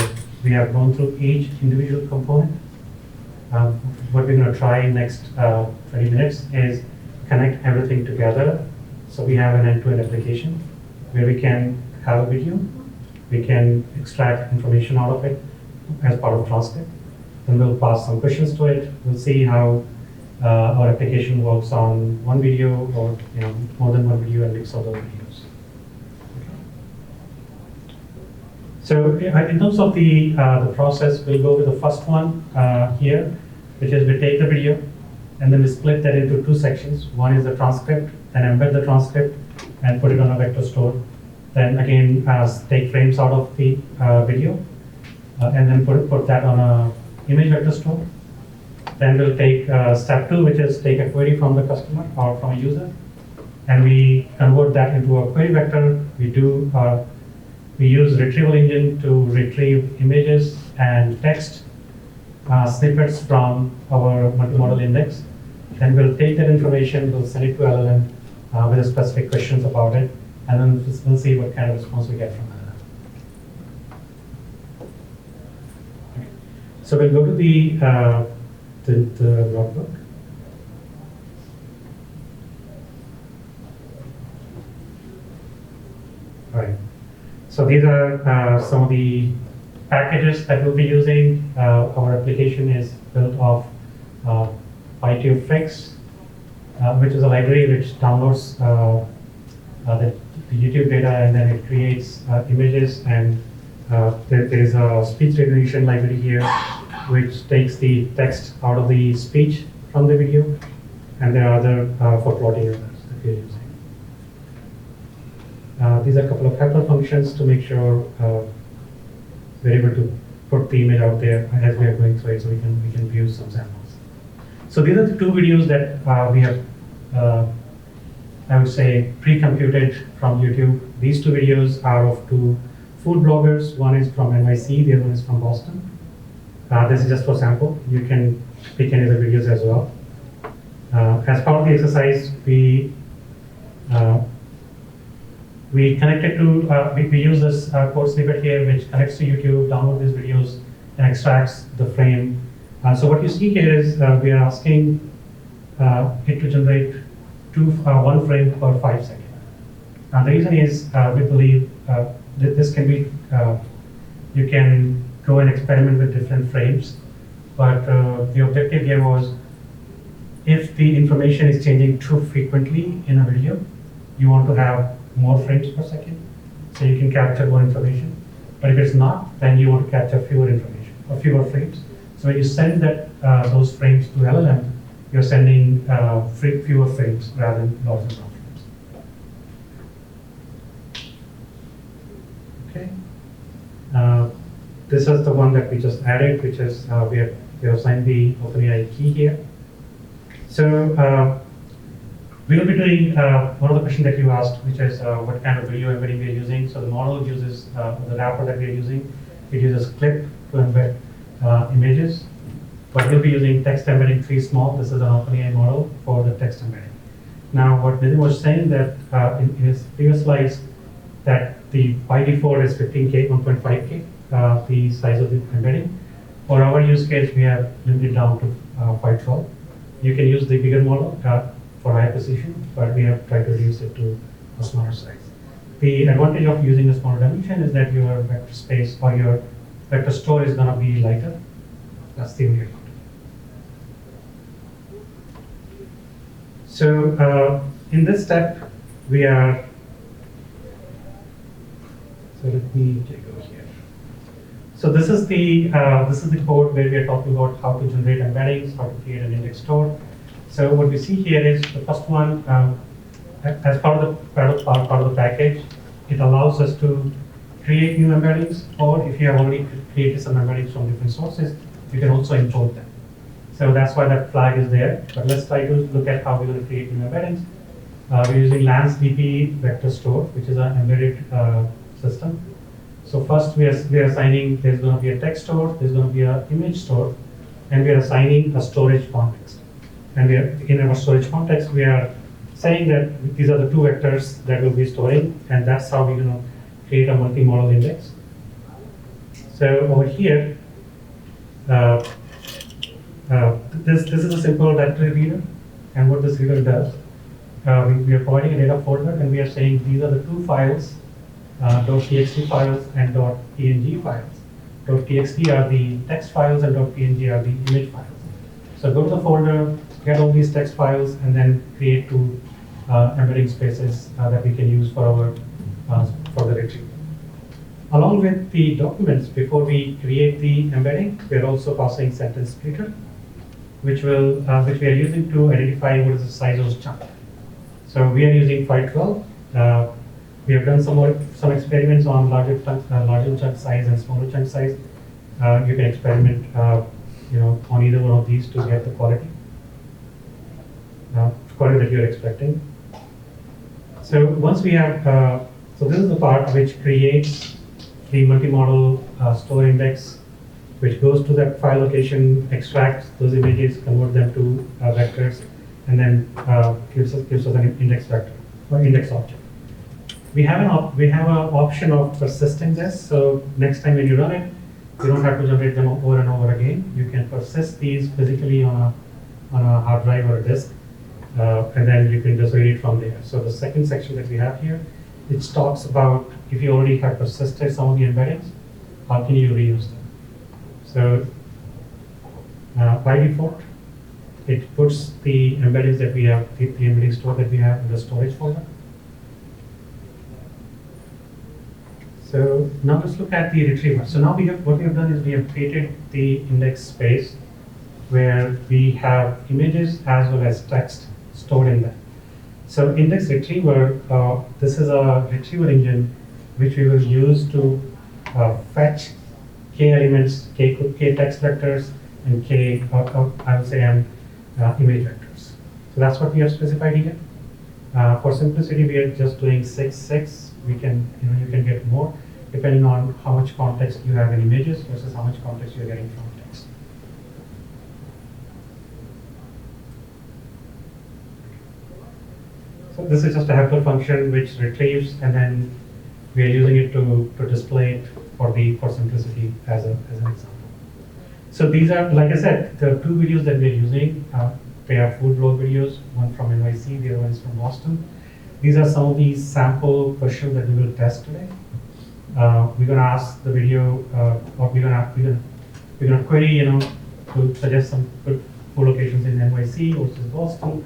S6: we have gone through each individual component. What we're going to try in next 20 minutes is connect everything together. So we have an end-to-end application where we can have a video, we can extract information out of it as part of transcript. Then we'll pass some questions to it. We'll see how our application works on one video or more than one video and mix of those videos. So in terms of the process, we'll go with the first one here. which is we take the video and then we split that into two sections. One is the transcript, then embed the transcript and put it on a vector store. Then again, take frames out of the video and then put that on a image vector store. Then we'll take step 2, which is take a query from the customer or from a user, and we convert that into a query vector. We use Retrieval Engine to retrieve images and text snippets from our multimodal index. Then we'll take that information, we'll send it to LLM with specific questions about it, and then we'll see what kind of response we get from LLM. Okay. So we'll go to the notebook. All right. So these are some of the packages that we'll be using. Our application is built off PyTubeFix, which is a library which downloads the YouTube data and then it creates images, and there is a speech recognition library here which takes the text out of the speech from the video, and there are other for plotting others that we are using. These are a couple of helper functions to make sure we're able to put the image out there as we are going through it, so we can view some samples. So these are the two videos that we have, I would say, pre-computed from YouTube. These two videos are of two food bloggers. One is from NYC, the other one is from Boston. This is just for sample. You can pick any other videos as well. As part of the exercise, we connected to, we use this code snippet here, which connects to YouTube, download these videos, and extracts the frame. So what you see here is we are asking it to generate one frame per 5 seconds. And the reason is we believe that this can be, you can go and experiment with different frames, but the objective here was if the information is changing too frequently in a video, you want to have more frames per second, so you can capture more information. But if it's not, then you want to capture fewer information or fewer frames. So when you send those frames to LLM, you're sending fewer frames rather than lots of frames. Okay. This is the one that we just added, which is we have assigned the OpenAI key here. So we will be doing one of the questions that you asked, which is what kind of video embedding we are using. So the model uses the wrapper that we are using. It uses clip to embed images, but we'll be using text embedding 3 small. This is an OpenAI model for the text embedding. Now, what Nitin was saying that in his previous slides, that by default is 15K, 1.5K, the size of the embedding. For our use case, we have limited down to 512. You can use the bigger model for high precision, but we have tried to reduce it to a smaller size. The advantage of using a smaller dimension is that your vector space or your vector store is going to be lighter. That's the only advantage. So in this step, we are. So let me go here. So this is the code where we are talking about how to generate embeddings, how to create an index store. So what we see here is the first one, as part of the package, it allows us to create new embeddings, or if you have already created some embeddings from different sources, you can also import them. So that's why that flag is there. But let's try to look at how we're going to create new embeddings. We're using LansDB vector store, which is an embedded system. So first we are assigning, there's going to be a text store, there's going to be an image store, and we are assigning a storage context. And we are, in our storage context, we are saying that these are the 2 vectors that we'll be storing, and that's how we're going to create a multi-model index. So over here, this is a simple directory reader, and what this reader does, we are providing a data folder, and we are saying these are the 2 files, .txt files and .png files. .txt are the text files and .png are the image files. So go to the folder, get all these text files, and then create 2 embedding spaces that we can use for the retrieval. Along with the documents, before we create the embedding, we are also passing sentence splitter. which we are using to identify what is the size of the chunk. So we are using 512. We have done some experiments on larger chunk size and smaller chunk size. You can experiment, on either one of these to get the quality that you're expecting. So once we have, so this is the part which creates the multimodal store index, which goes to that file location, extracts those images, convert them to vectors, and then gives us an index vector or index object. We have an option of persisting this. So next time when you run it, you don't have to generate them over and over again. You can persist these physically on a hard drive or a disk, and then you can just read it from there. So the second section that we have here, it talks about if you already have persisted some of the embeddings, how can you reuse them? So by default, it puts the embeddings that we have, the embedding store that we have in the storage folder. So now let's look at the retriever. So now what we have done is we have created the index space where we have images as well as text stored in them. So index retriever, this is a retrieval engine which we will use to fetch k elements, k text vectors, and k, I would say, image vectors. So that's what we have specified here. For simplicity, we are just doing 6, 6. You can get more depending on how much context you have in images versus how much context you're getting from text. So this is just a helper function which retrieves, and then we are using it to display it for simplicity as an example. So these are, like I said, the two videos that we are using. They are food blog videos, one from NYC, the other one is from Boston. These are some of the sample questions that we will test today. We're going to ask the video, or we're going to query, to suggest some good food locations in NYC versus Boston.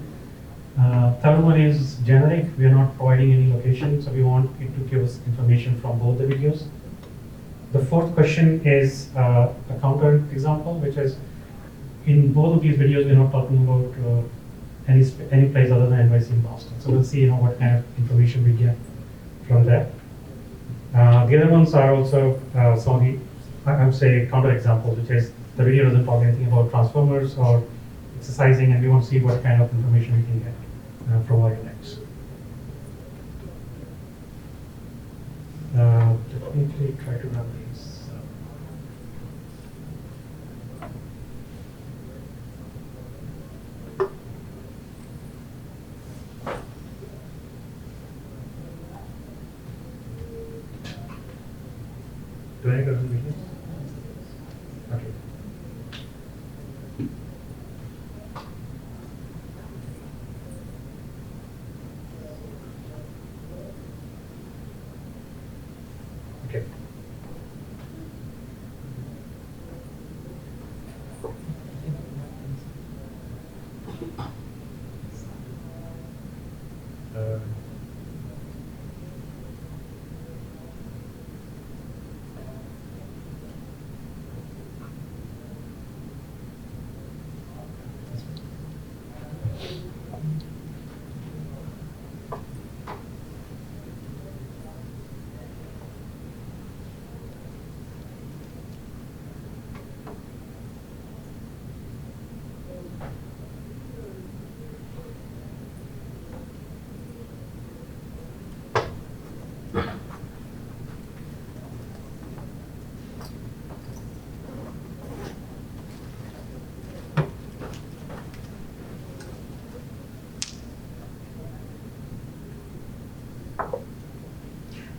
S6: Third one is generic. We are not providing any location, so we want it to give us information from both the videos. The fourth question is a counter example, which is in both of these videos we're not talking about any place other than NYC and Boston. So we'll see what kind of information we get from that. The other ones are also some of the, I would say, counter examples, which is the video doesn't talk anything about transformers or exercising, and we want to see what kind of information we can get from our index. Let me actually try to run these. Do I go to the videos? Okay. Okay.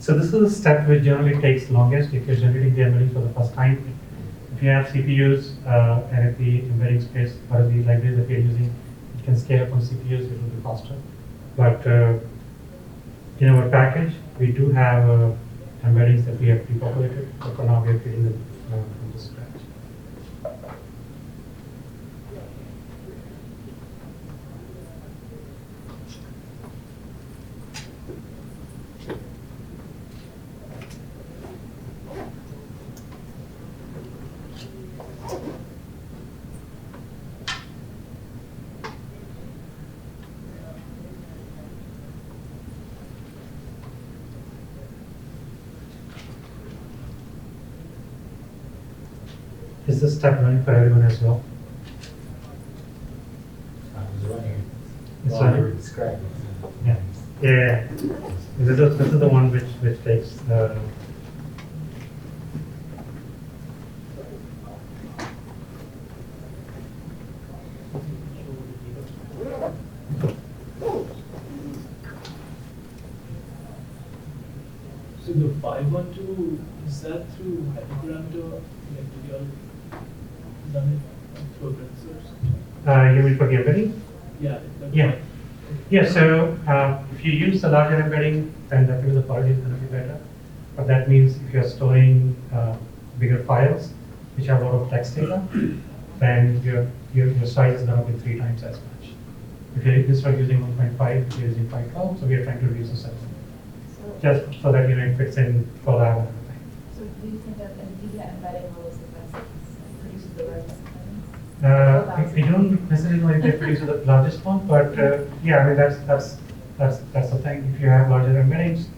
S6: So this is the step which generally takes longest if you're generating the embedding for the first time. If you have CPUs and if the embedding space or the library that you're using, it can scale up on CPUs, it will be faster. But in our package, we do have embeddings that we have pre-populated, but for now we are creating them from the scratch. Is this step running for everyone as well? It's running. Yeah. Yeah. This is the one which takes.
S3: So the 512, is that through hyperparameter? Like, did you all done it through a browser or something?
S6: You mean for the embedding?
S3: Yeah.
S6: Yeah. Yeah, so if you use the larger embedding, then definitely the quality is going to be better. But that means if you're storing bigger files, which have a lot of text data, then your size is going to be 3 times as much. If you're instead of using 1.5, you're using 512, so we are trying to reduce the size. Just so that it fits in for lab and everything.
S4: So do you think that NVIDIA embedding will suffice and produces the largest embeddings?
S6: I don't necessarily know if they produce the largest one, but yeah, I mean that's the thing. If you have larger embeddings,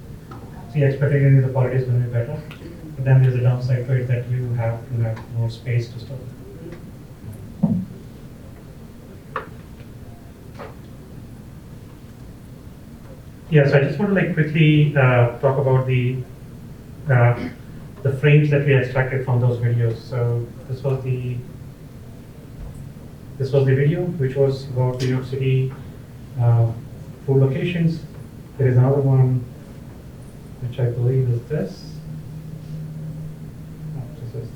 S6: so you expect the quality is going to be better. But then there's a downside to it that you have to have more space to store. Yeah, so I just want to quickly talk about the frames that we extracted from those videos. So this was the video, which was about New York City food locations. There is another one, which I believe is this. Oh, this is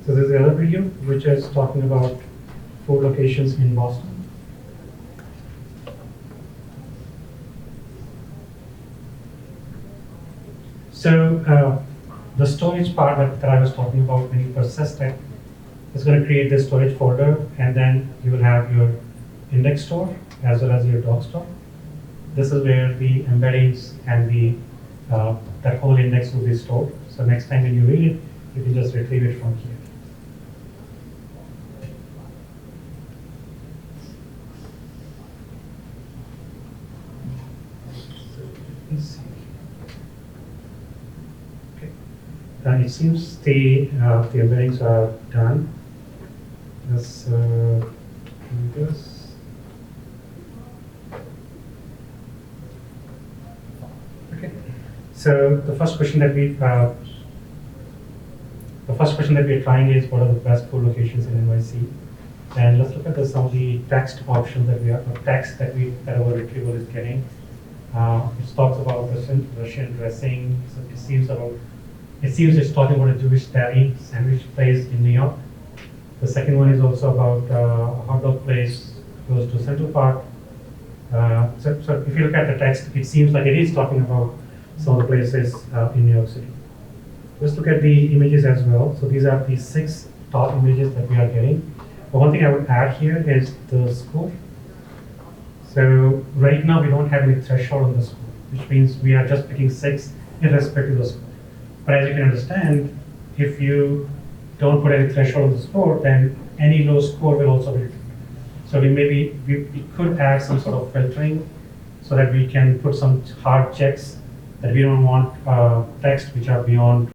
S6: so there's the other video, which is talking about food locations in Boston. So the storage part that I was talking about, when you persist it, it's going to create this storage folder, and then you will have your index store as well as your doc store. This is where the embeddings and the that whole index will be stored. So next time when you read it, you can just retrieve it from here. It seems the embeddings are done. Let's do this. Okay. So the first question that we are trying is what are the best food locations in NYC, and let's look at some of the text options that we are, or text that our retrieval is getting. It talks about Russian dressing. So it seems it's talking about a Jewish deli sandwich place in New York. The second one is also about a hot dog place close to Central Park. So if you look at the text, it seems like it is talking about some of the places in New York City. Let's look at the images as well. So these are the 6 top images that we are getting. But one thing I would add here is the score. So right now we don't have any threshold on the score, which means we are just picking 6 irrespective of the score. But as you can understand, if you don't put any threshold on the score, then any low score will also be retrieved. So we could add some sort of filtering so that we can put some hard checks that we don't want text which are beyond